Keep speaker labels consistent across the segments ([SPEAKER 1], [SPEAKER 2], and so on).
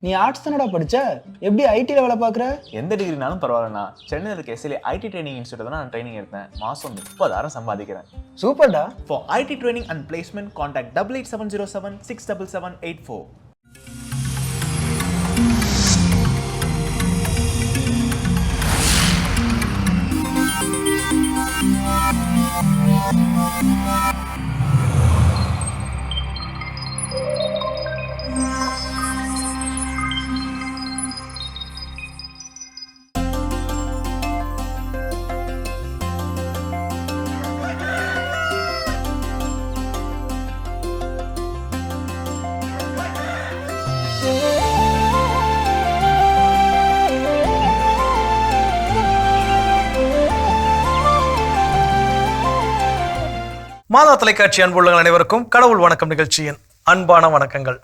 [SPEAKER 1] நீ ஆர்ட்ஸ் தானடா படிச்ச, எப்படி ஐடில வேலை பார்க்குற?
[SPEAKER 2] எந்த டிகிரினாலும் பரவாயில்லண்ணா. சென்னையில் இருக்க எஸ்எல்ஏ ஐடி ட்ரைனிங் இன்ஸ்டியூட் தான் நான் ட்ரைனிங் எடுத்தேன். மாதம் 30,000 சம்பாதிக்கிறேன்.
[SPEAKER 1] சூப்பர்டா.
[SPEAKER 2] For IT training and placement contact 8870767784.
[SPEAKER 3] மாதா தொலைக்காட்சி அன்புள்ளங்கள் அனைவருக்கும் கடவுள் வணக்கம் நிகழ்ச்சியின் அன்பான வணக்கங்கள்.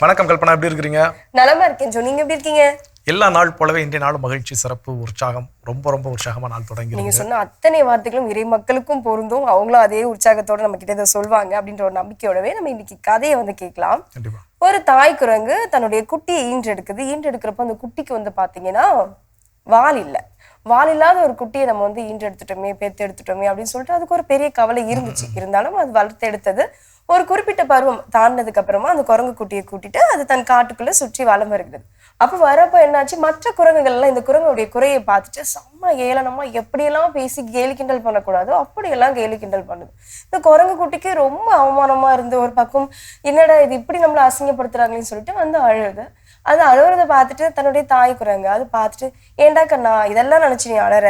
[SPEAKER 3] வணக்கம் கல்பனா, எப்படி இருக்கிறீங்க?
[SPEAKER 4] நலமா இருக்கேன் ஜோ, நீங்க எப்படி இருக்கீங்க?
[SPEAKER 3] எல்லா நாள் போலவே இன்றைய நாள் மகிழ்ச்சி, சிறப்பு, உற்சாகம், ரொம்ப ரொம்ப உற்சாகமா நாள் தொடங்கி.
[SPEAKER 4] நீங்க சொன்ன அத்தனை வார்த்தைகளும் இறை மக்களுக்கும் பொருந்தும். அவங்களும் அதே உற்சாகத்தோட நம்ம கிட்ட இதை சொல்வாங்க அப்படின்ற ஒரு நம்பிக்கையோடவே நம்ம இன்னைக்கு கதையை வந்து கேட்கலாம்.
[SPEAKER 3] கண்டிப்பா.
[SPEAKER 4] ஒரு தாய் குரங்கு தன்னுடைய குட்டியை ஈன்றெடுக்கிறப்ப அந்த குட்டிக்கு வந்து பாத்தீங்கன்னா வால் இல்லை. வால் இல்லாத ஒரு குட்டியை நம்ம வந்து ஈன்றெடுத்துட்டோமே, பெத்து எடுத்துட்டோமே அப்படின்னு சொல்லிட்டு அதுக்கு ஒரு பெரிய கவலை இருந்துச்சு. இருந்தாலும் அது வளர்த்து எடுத்தது. ஒரு குறிப்பிட்ட பருவம் தாண்டினதுக்கு அப்புறமா அந்த குரங்கு குட்டியை கூட்டிட்டு அது தன் காட்டுக்குள்ள சுற்றி வலம் வருகிறது. அப்ப வரப்ப என்னாச்சு, மற்ற குரங்குகள் எல்லாம் இந்த குரங்குடைய குறையை பார்த்துட்டு செம்ம ஏளனமா எப்படியெல்லாம் பேசி கேலி கிண்டல் பண்ணக்கூடாதோ அப்படியெல்லாம் கேலி கிண்டல் பண்ணுது. இந்த குரங்கு குட்டிக்கு ரொம்ப அவமானமா இருந்து ஒரு பக்கம் என்னடா இது இப்படி நம்மள அசிங்கப்படுத்துறாங்களேன்னு சொல்லிட்டு வந்து அழுது. அது அழுறத பார்த்துட்டு தன்னுடைய தாய் குரங்கு அது பார்த்துட்டு, ஏண்டா கண்ணா இதெல்லாம் நினைச்சு நீ அழற?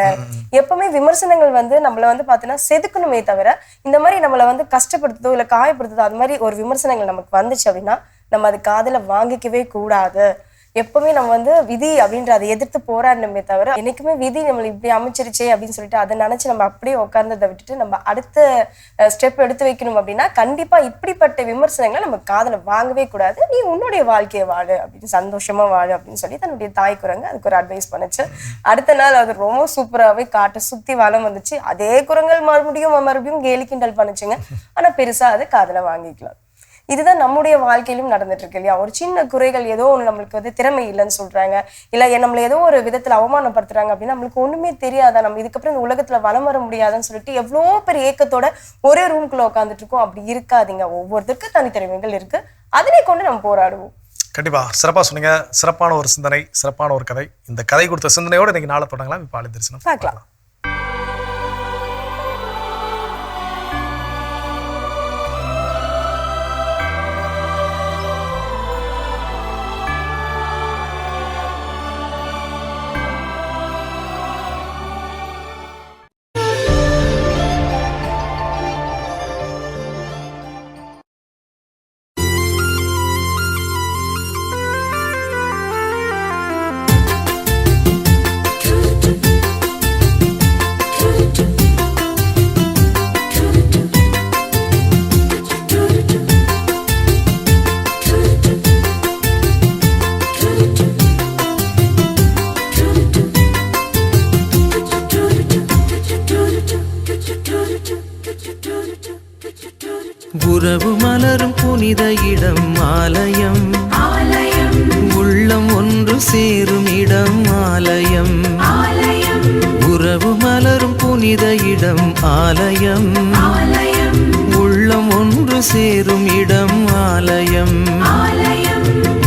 [SPEAKER 4] எப்பவுமே விமர்சனங்கள் வந்து நம்மள வந்து பாத்தீங்கன்னா செதுக்கணுமே தவிர இந்த மாதிரி நம்மள வந்து கஷ்டப்படுத்துதோ இல்ல காயப்படுத்துதோ அது மாதிரி ஒரு விமர்சனங்கள் நமக்கு வந்துச்சு அப்படின்னா நம்ம அது காதுல வாங்கிக்கவே கூடாது. எப்பவுமே நம்ம வந்து விதி அப்படின்ற அதை எதிர்த்து போராடணுமே தவிர என்னைக்குமே விதி நம்மளை இப்படி அமைச்சிருச்சே அப்படின்னு சொல்லிட்டு அதை நினைச்சு நம்ம அப்படியே உட்கார்ந்ததை விட்டுட்டு நம்ம அடுத்த ஸ்டெப் எடுத்து வைக்கணும் அப்படின்னா கண்டிப்பா இப்படிப்பட்ட விமர்சனங்களை நம்ம காதுல வாங்கவே கூடாது. நீ உன்னுடைய வாழ்க்கையை வாழு அப்படின்னு, சந்தோஷமா வாழு அப்படின்னு சொல்லி தன்னுடைய தாய் குரங்கு அதுக்கு ஒரு அட்வைஸ் பண்ணுச்சு. அடுத்த நாள் அது ரொம்ப சூப்பராகவே காட்டை சுத்தி வளம் வந்துச்சு. அதே குரங்கள் மறுபடியும் கேலி கிண்டல் பண்ணுச்சுங்க. ஆனா பெருசா அது காதுல வாங்கிக்கலாம். இதுதான் நம்முடைய வாழ்க்கையிலும் நடந்துட்டு இருக்கு இல்லையா? ஒரு சின்ன குறைகள், ஏதோ ஒன்று நம்மளுக்கு வந்து திறமை இல்லைன்னு சொல்றாங்க, இல்ல நம்மள ஏதோ ஒரு விதத்துல அவமானப்படுத்துறாங்க அப்படின்னா நம்மளுக்கு ஒண்ணுமே தெரியாதா, நம்ம இதுக்கப்புறம் இந்த உலகத்துல வலம் வர முடியாதுன்னு சொல்லிட்டு எவ்வளோ பெரிய ஏக்கத்தோட ஒரே ரூம்குள்ள உட்காந்துட்டு இருக்கோம். அப்படி இருக்காதீங்க. ஒவ்வொருத்தருக்கும் தனித்திறமைகள் இருக்கு, அதனை கொண்டு நம்ம போராடுவோம்.
[SPEAKER 3] கண்டிப்பா சிறப்பா சொன்னீங்க. சிறப்பான ஒரு சிந்தனை, சிறப்பான ஒரு கதை. இந்த கதை கொடுத்த சிந்தனையோட இன்னைக்கு நாளை தொடங்கலாம். இப்ப ஆளு தரிசனம்
[SPEAKER 4] பார்க்கலாம்.
[SPEAKER 5] உறவு மலரும் புனித இடம் ஆலயம், உள்ளம் ஒன்று சேரும் இடம் ஆலயம். உறவு மலரும் புனித இடம் ஆலயம், உள்ளம் ஒன்று சேரும் இடம் ஆலயம்.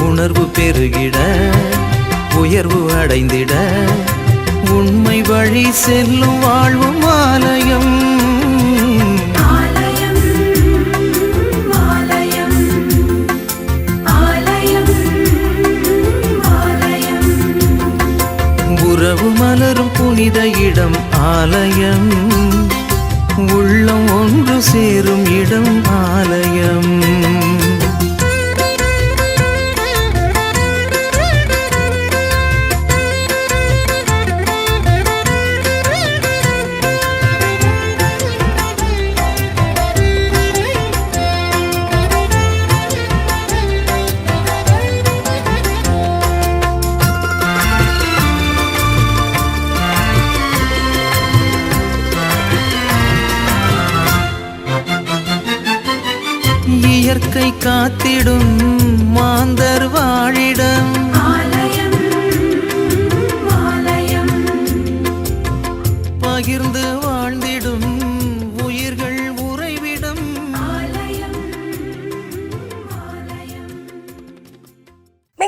[SPEAKER 5] உணர்வு பெருகிட உயர்வு அடைந்திட உண்மை வழி செல்லும் வாழ்வும் ஆலயம். உறவு மலரும் புனித இடம் ஆலயம், உள்ளம் ஒன்று சேரும் இடம் ஆலயம். இயற்கை காத்திடும் மாந்தர் வாழிடம்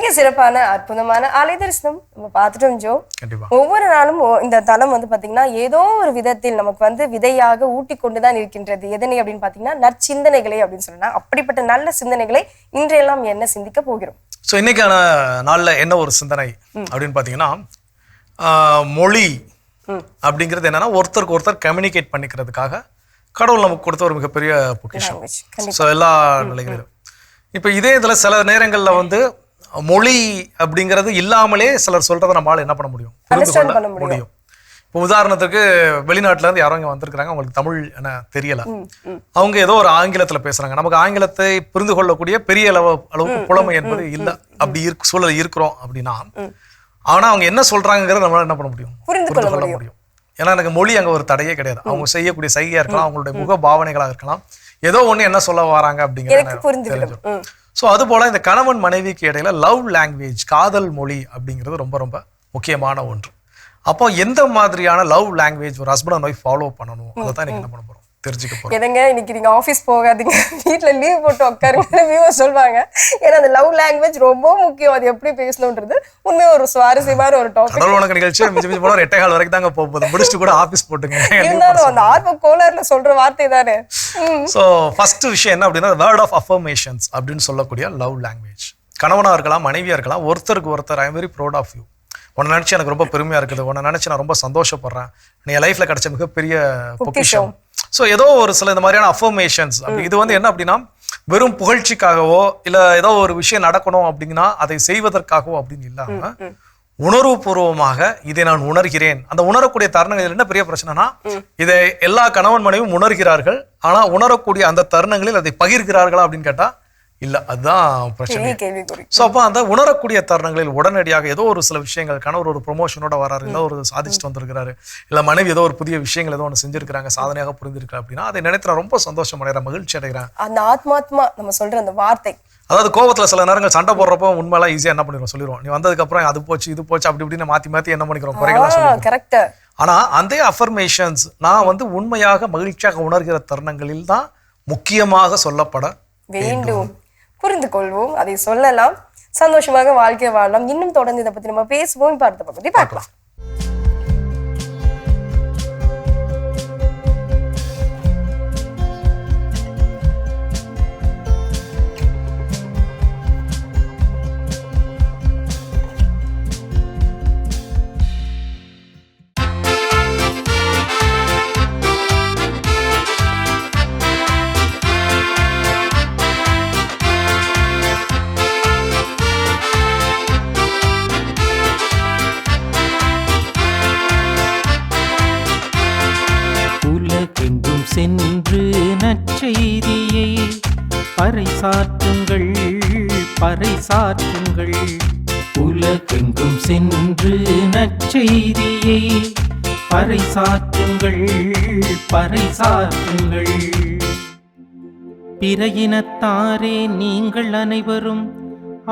[SPEAKER 4] மிக சிறப்பான அற்புதமான ஆலய தரிசனம் நம்ம பார்த்துட்டோம் ஜோ.
[SPEAKER 3] கண்டிப்பா
[SPEAKER 4] ஒவ்வொரு நாளும் இந்த தலம் வந்து பாத்தீங்கன்னா ஏதோ ஒரு விதத்தில் நமக்கு வந்து விதையாக ஊட்டி கொண்டுதான் இருக்கின்றது. எதனை அப்படின்னு பாத்தீங்கன்னா நற்சிந்தனைகளை அப்படின்னு சொல்லலாம். அப்படிப்பட்ட நல்ல சிந்தனைகளை இன்றையெல்லாம் என்ன சிந்திக்க போகிறோம்?
[SPEAKER 3] ஸோ இன்னைக்கான நாளில் என்ன ஒரு சிந்தனை அப்படின்னு பார்த்தீங்கன்னா, மொழி அப்படிங்கிறது என்னன்னா ஒருத்தருக்கு ஒருத்தர் கம்யூனிகேட் பண்ணிக்கிறதுக்காக கடவுள் நமக்கு கொடுத்த ஒரு மிகப்பெரிய பொக்கிஷம். ஸோ எல்லா நிலைகளிலும் இப்போ இதே இதில் சில நேரங்களில் வந்து மொழி அப்படிங்கிறது இல்லாமலே சிலர் சொல்றதை நம்மளால என்ன பண்ண முடியும், புரிந்து கொள்ள முடியும். இப்போ உதாரணத்துக்கு வெளிநாட்டுல இருந்து யாரோ இங்க வந்திருக்கிறாங்க, அவங்களுக்கு தமிழ் என்ன தெரியல, அவங்க ஏதோ ஒரு ஆங்கிலத்துல பேசுறாங்க, நமக்கு ஆங்கிலத்தை புரிந்து கொள்ளக்கூடிய பெரிய அளவுக்கு புலமை என்பது இல்லை, அப்படி சூழல் இருக்கிறோம் அப்படின்னா, ஆனா அவங்க என்ன சொல்றாங்கிறத நம்மளால என்ன பண்ண முடியும், புரிந்து கொள்ள முடியும். ஏன்னா எனக்கு மொழி அங்க ஒரு தடையே கிடையாது. அவங்க செய்யக்கூடிய சைகையா இருக்கலாம், அவங்களுடைய முக பாவனைகளாக இருக்கலாம், ஏதோ ஒண்ணு என்ன சொல்ல வராங்க அப்படிங்கிறது தெரிஞ்சிடும். ஸோ அது போல இந்த கணவன் மனைவிக்கு இடையில லவ் லாங்குவேஜ், காதல் மொழி அப்படிங்கிறது ரொம்ப ரொம்ப முக்கியமான ஒன்று. அப்போ எந்த மாதிரியான லவ் லாங்குவேஜ் ஒரு ஹஸ்பண்ட் அண்ட் ஒய்ஃப் ஃபாலோ பண்ணணும், அதை தான் நீங்க என்ன பண்ண போறோம், தெரிஞ்சுக்க போறோம்.
[SPEAKER 4] என்னங்க இன்னைக்கு நீங்க ஆபீஸ் போகாதீங்க, வீட்டுல லீவ் போட்டு உட்காருங்க சொல்லுவாங்க. ஏன்னா அந்த லவ் லாங்குவேஜ் ரொம்ப முக்கியம், அது எப்படி பேசணும்ன்றது உண்மையா ஒரு சுவாரஸ்யமான ஒரு டாபிக்.
[SPEAKER 3] கடவுள் உனக்கு நிகழ்ச்சி மிஞ்சி போனா 8:15 வரைக்கும் தாங்க போகுது, முடிச்சுட்டு கூட ஆபீஸ் போட்டுங்க.
[SPEAKER 4] இருந்தாலும் அந்த ஆர்வ கோளாறுல சொல்ற வார்த்தை தானே.
[SPEAKER 3] ஸோ ஃபர்ஸ்ட் விஷயம் என்ன அப்படின்னா, வேர்ட் ஆஃப் அஃபர்மேஷன்ஸ் அப்படின்னு சொல்லக்கூடிய லவ் லாங்குவேஜ். கணவனா இருக்கலாம், மனைவியா இருக்கலாம், ஒருத்தருக்கு ஒருத்தர் I am very proud of you, உன்னை நினைச்சு எனக்கு ரொம்ப பெருமையா இருக்குது, உன்னை நினைச்சு நான் ரொம்ப சந்தோஷப்படுறேன், நீ என் லைஃப்ல கிடைச்ச மிகப்பெரிய பொக்கிஷம். ஸோ ஏதோ ஒரு சில இந்த மாதிரியான அஃபர்மேஷன்ஸ் அப்படி இது வந்து என்ன அப்படின்னா வெறும் புகழ்ச்சிக்காகவோ இல்ல ஏதோ ஒரு விஷயம் நடக்கணும் அப்படின்னா அதை செய்வதற்காகவோ அப்படின்னு இல்லாம உணர்வுபூர்வமாக இதை நான் உணர்கிறேன். அந்த உணரக்கூடிய தருணங்களில் என்ன பெரிய பிரச்சனைனா, இதை எல்லா கணவன் மனைவியும் உணர்கிறார்கள், ஆனா உணரக்கூடிய அந்த தருணங்களில் அதை பகிர்கிறார்களா அப்படின்னு கேட்டா இல்ல, அதுதான் பிரச்சனை. ஸோ அப்போ அந்த உணரக்கூடிய தருணங்களில் உடனடியாக ஏதோ ஒரு சில விஷயங்கள், கணவர் ஒரு ப்ரொமோஷனோட வராரு, ஏதோ ஒரு சாதிச்சுட்டு வந்திருக்கிறாரு, இல்ல மனைவி ஏதோ ஒரு புதிய விஷயங்கள் ஏதோ ஒன்று செஞ்சிருக்கிறாங்க, சாதனையாக புரிஞ்சிருக்கா அப்படின்னா அதை நினைத்து நான் ரொம்ப சந்தோஷம் அடைகிறேன், மகிழ்ச்சி அடைகிறேன்.
[SPEAKER 4] அந்த ஆத்மாத்மா நம்ம சொல்ற அந்த வார்த்தை,
[SPEAKER 3] அதாவது கோவத்துல சில நேரங்கள் சண்டை போடுறப்போ உண்மையெல்லாம் ஈஸியா என்ன பண்ணிடுவோம், சொல்லிடுவோம், நீ வந்ததுக்கு அப்புறம் அது போச்சு இது போச்சு அப்படி இப்படின்னு மாத்தி என்ன பண்ணிக்கிறோம், குறைகளாக சொல்லுவோம். ஆனா அந்த அஃபர்மேஷன்ஸ் நான் வந்து உண்மையாக மகிழ்ச்சியாக உணர்கிற தருணங்களில் தான் முக்கியமாக சொல்லப்பட வேண்டும்.
[SPEAKER 4] புரிந்து கொள்வோம், அதை சொல்லலாம், சந்தோஷமாக வாழ்க்கை வாழலாம். இன்னும் தொடர்ந்து இதை பத்தி நம்ம பேசுவோம், இப்ப அடுத்த பத்தி பார்க்கலாம்.
[SPEAKER 5] சென்று நற்செய்தியை பறைசாற்றுங்கள் பறைசாற்றுங்கள். உலகெங்கும் சென்று நற்செய்தியை பறைசாற்றுங்கள் பறைசாற்றுங்கள். பிற இனத்தாரே நீங்கள் அனைவரும்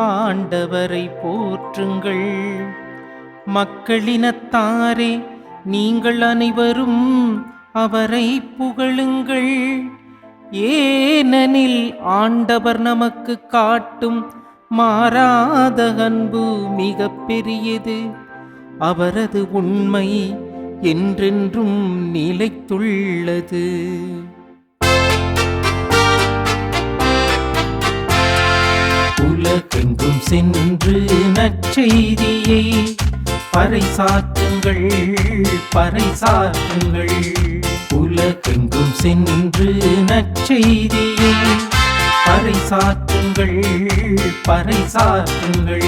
[SPEAKER 5] ஆண்டவரை போற்றுங்கள். மக்களினத்தாரே நீங்கள் அனைவரும் அவரை புகழுங்கள். ஏனெனில் ஆண்டவர் நமக்கு காட்டும் மாறாத அன்பு மிக பெரியது. அவரது உண்மை என்றென்றும் நிலைத்துள்ளது. உலகெங்கும் சென்று நற்செய்தியை பறைசாற்றுங்கள் பறைசாற்றுங்கள். உலகெங்கும் சென்று நற்செய்தியை பறைசாற்றுங்கள் பறைசாற்றுங்கள்.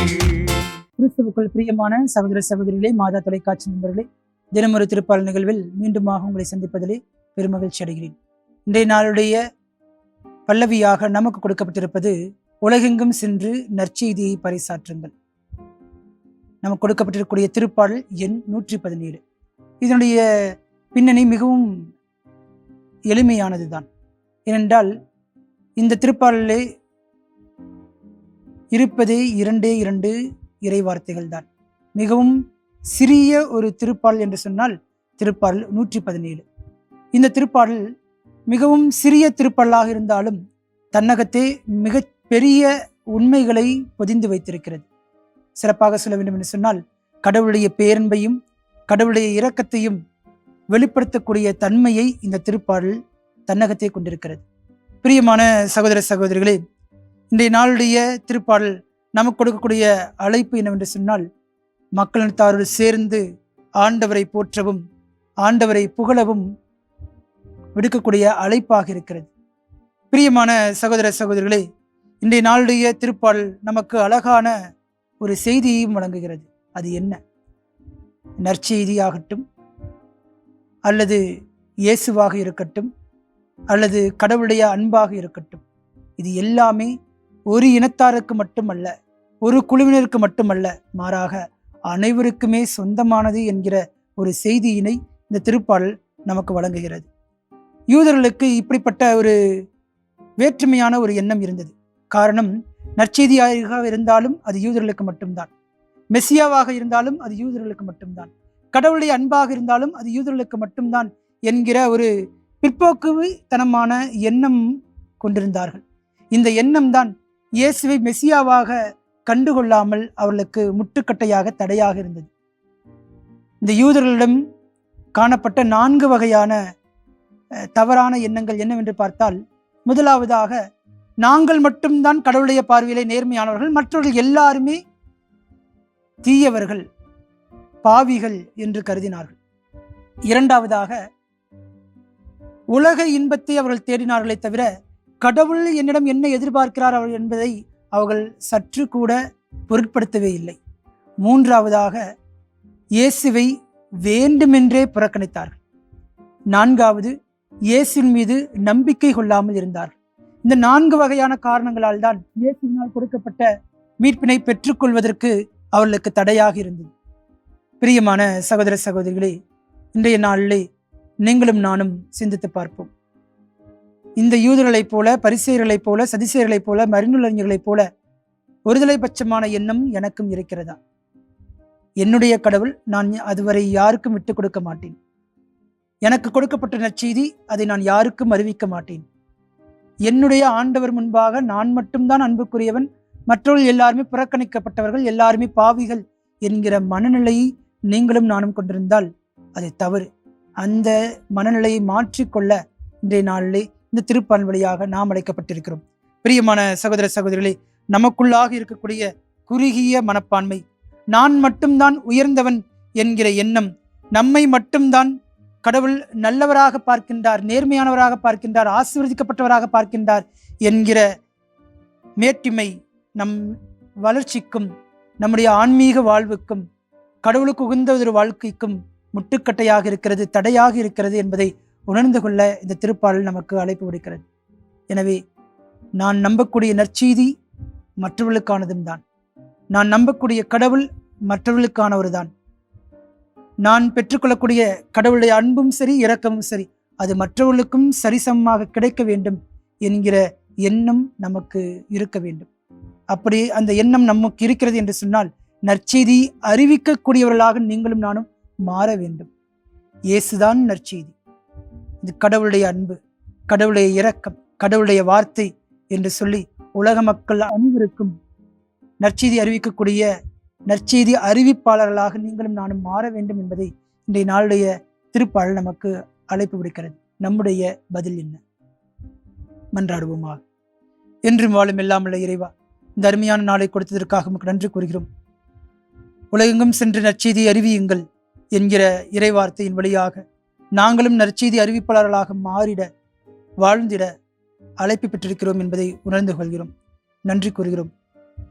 [SPEAKER 6] கிறிஸ்துவுக்குள் பிரியமான சகோதர சகோதரிகளே, மாதா தொலைக்காட்சி நண்பர்களே, தினமொரு திருப்பால் நிகழ்வில் மீண்டுமாக உங்களை சந்திப்பதிலே பெருமகிழ்ச்சி அடைகிறேன். இன்றைய நாளுடைய பல்லவியாக நமக்கு கொடுக்கப்பட்டிருப்பது உலகெங்கும் சென்று நற்செய்தியை பறைசாற்றுங்கள். நமக்கு கொடுக்கப்பட்டிருக்கக்கூடிய திருப்பாடல் எண் 117. இதனுடைய பின்னணி மிகவும் எளிமையானதுதான். ஏனென்றால் இந்த திருப்பாடலே இருப்பதே 2 இறை வார்த்தைகள் தான். மிகவும் சிறிய ஒரு திருப்பாடல் என்று சொன்னால் திருப்பாடல் 117. இந்த திருப்பாடல் மிகவும் சிறிய திருப்பாடலாக இருந்தாலும் தன்னகத்தே மிக பெரிய உண்மைகளை பொதிந்து வைத்திருக்கிறது. சிறப்பாக சொல்ல வேண்டும் என்று சொன்னால் கடவுளுடைய பேரன்பையும் கடவுளுடைய இரக்கத்தையும் வெளிப்படுத்தக்கூடிய தன்மையை இந்த திருப்பாடல் தன்னகத்தை கொண்டிருக்கிறது. பிரியமான சகோதர சகோதரிகளே, இன்றைய நாளுடைய திருப்பாடல் நமக்கு கொடுக்கக்கூடிய அழைப்பு என்னவென்று சொன்னால் மக்களினத்தாரோடு சேர்ந்து ஆண்டவரை போற்றவும் ஆண்டவரை புகழவும் விடுக்கக்கூடிய அழைப்பாக இருக்கிறது. பிரியமான சகோதர சகோதரிகளே, இன்றைய நாளுடைய திருப்பாடல் நமக்கு அழகான ஒரு செய்தியையும் வழங்குகிறது. அது என்ன? நற்செய்தியாகட்டும், அல்லது இயேசுவாக இருக்கட்டும், அல்லது கடவுளுடைய அன்பாக இருக்கட்டும், இது எல்லாமே ஒரு இனத்தாருக்கு மட்டுமல்ல, ஒரு குழுவினருக்கு மட்டுமல்ல, மாறாக அனைவருக்குமே சொந்தமானது என்கிற ஒரு செய்தியினை இந்த திருப்பாடல் நமக்கு வழங்குகிறது. யூதர்களுக்கு இப்படிப்பட்ட ஒரு வேற்றுமையான ஒரு எண்ணம் இருந்தது. காரணம், நற்செய்தியாக இருந்தாலும் அது யூதர்களுக்கு மட்டும்தான், மெசியாவாக இருந்தாலும் அது யூதர்களுக்கு மட்டும்தான், கடவுளுடைய அன்பாக இருந்தாலும் அது யூதர்களுக்கு மட்டும்தான் என்கிற ஒரு பிற்போக்குத்தனமான எண்ணம் கொண்டிருந்தார்கள். இந்த எண்ணம் தான் இயேசுவை மெசியாவாக கண்டுகொள்ளாமல் அவர்களுக்கு முட்டுக்கட்டையாக தடையாக இருந்தது. இந்த யூதர்களிடம் காணப்பட்ட 4 வகையான தவறான எண்ணங்கள் என்னவென்று பார்த்தால், முதலாவதாக நாங்கள் மட்டும்தான் கடவுளுடைய பார்வையிலே நேர்மையானவர்கள், மற்றவர்கள் எல்லாருமே தீயவர்கள், பாவிகள் என்று கருதினார்கள். இரண்டாவதாக உலக இன்பத்தை அவர்கள் தேடினார்களே தவிர கடவுள் என்னிடம் என்ன எதிர்பார்க்கிறார் அவர்கள் என்பதை அவர்கள் சற்று கூட பொருட்படுத்தவே இல்லை. மூன்றாவதாக இயேசுவை வேண்டுமென்றே புறக்கணித்தார்கள். நான்காவது, இயேசுவின் மீது நம்பிக்கை கொள்ளாமல் இருந்தார்கள். இந்த 4 வகையான காரணங்களால் தான் இயேசுவினால் கொடுக்கப்பட்ட மீட்பினை பெற்றுக்கொள்வதற்கு அவர்களுக்கு தடையாக இருந்தது. பிரியமான சகோதர சகோதரிகளே, இன்றைய நாளிலே நீங்களும் நானும் சிந்தித்து பார்ப்போம். இந்த யூதர்களைப் போல, பரிசேயர்களைப் போல, சதிசேயர்களைப் போல, மறைநூலறிஞர்களைப் போல ஒருதலை பட்சமான எண்ணம் எனக்கும் இருக்கிறதா? என்னுடைய கடவுள், நான் அதுவரை யாருக்கும் விட்டுக் கொடுக்க மாட்டேன். எனக்கு கொடுக்கப்பட்ட நற்செய்தி, அதை நான் யாருக்கும் அறிவிக்க மாட்டேன். என்னுடைய ஆண்டவர் முன்பாக நான் மட்டும்தான் அன்புக்குரியவன், மற்றவர்கள் எல்லாருமே புறக்கணிக்கப்பட்டவர்கள், எல்லாருமே பாவிகள் என்கிற மனநிலையை நீங்களும் நானும் கொண்டிருந்தால் அது தவறு. அந்த மனநிலையை மாற்றிக்கொள்ள இன்றைய நாளிலே இந்த திருப்பாடல் வழியாக நாம் அழைக்கப்பட்டிருக்கிறோம். பிரியமான சகோதர சகோதரிகளே, நமக்குள்ளாக இருக்கக்கூடிய குறுகிய மனப்பான்மை, நான் மட்டும்தான் உயர்ந்தவன் என்கிற எண்ணம், நம்மை மட்டும்தான் கடவுள் நல்லவராக பார்க்கின்றார், நேர்மையானவராக பார்க்கின்றார், ஆசீர்வதிக்கப்பட்டவராக பார்க்கின்றார் என்கிற மேட்டிமை நம் வளர்ச்சிக்கும் நம்முடைய ஆன்மீக வாழ்வுக்கும் கடவுளுக்கு உகந்த ஒரு வாழ்க்கைக்கும் முட்டுக்கட்டையாக இருக்கிறது, தடையாக இருக்கிறது என்பதை உணர்ந்து கொள்ள இந்த திருப்பாடல் நமக்கு அழைப்பு விடுக்கிறது. எனவே நான் நம்பக்கூடிய நற்செய்தி மற்றவர்களுக்கானதும் தான், நான் நம்பக்கூடிய கடவுள் மற்றவர்களுக்கானவர் தான், நான் பெற்றுக்கொள்ளக்கூடிய கடவுளுடைய அன்பும் சரி இரக்கமும் சரி அது மற்றவர்களுக்கும் சரிசமமாக கிடைக்க வேண்டும் என்கிற எண்ணம் நமக்கு இருக்க வேண்டும். அப்படி அந்த எண்ணம் நமக்கு இருக்கிறது என்று சொன்னால் நற்செய்தி அறிவிக்கக்கூடியவர்களாக நீங்களும் நானும் மாற வேண்டும். இயேசுதான் நற்செய்தி, இது கடவுளுடைய அன்பு, கடவுளுடைய இரக்கம், கடவுளுடைய வார்த்தை என்று சொல்லி உலக மக்கள் அனைவருக்கும் நற்செய்தி அறிவிக்கக்கூடிய நற்செய்தி அறிவிப்பாளர்களாக நீங்களும் நானும் மாற வேண்டும் என்பதை இன்றைய நாளுடைய திருப்பாடல் நமக்கு அழைப்பு விடுக்கிறது. நம்முடைய பதில் என்ன? மன்றாடுவோமாக. என்றும் வாழும் எல்லாமுள்ள இறைவா, இந்த அருமையான நாளை கொடுத்ததற்காக நமக்கு நன்றி கூறுகிறோம். உலகெங்கும் சென்று நற்செய்தி அறிவியுங்கள் என்கிற இறைவார்த்தையின் வழியாக நாங்களும் நற்செய்தி அறிவிப்பாளர்களாக மாறிட, வாழ்ந்திட அழைப்பு பெற்றிருக்கிறோம் என்பதை உணர்ந்து கொள்கிறோம். நன்றி கூறுகிறோம்.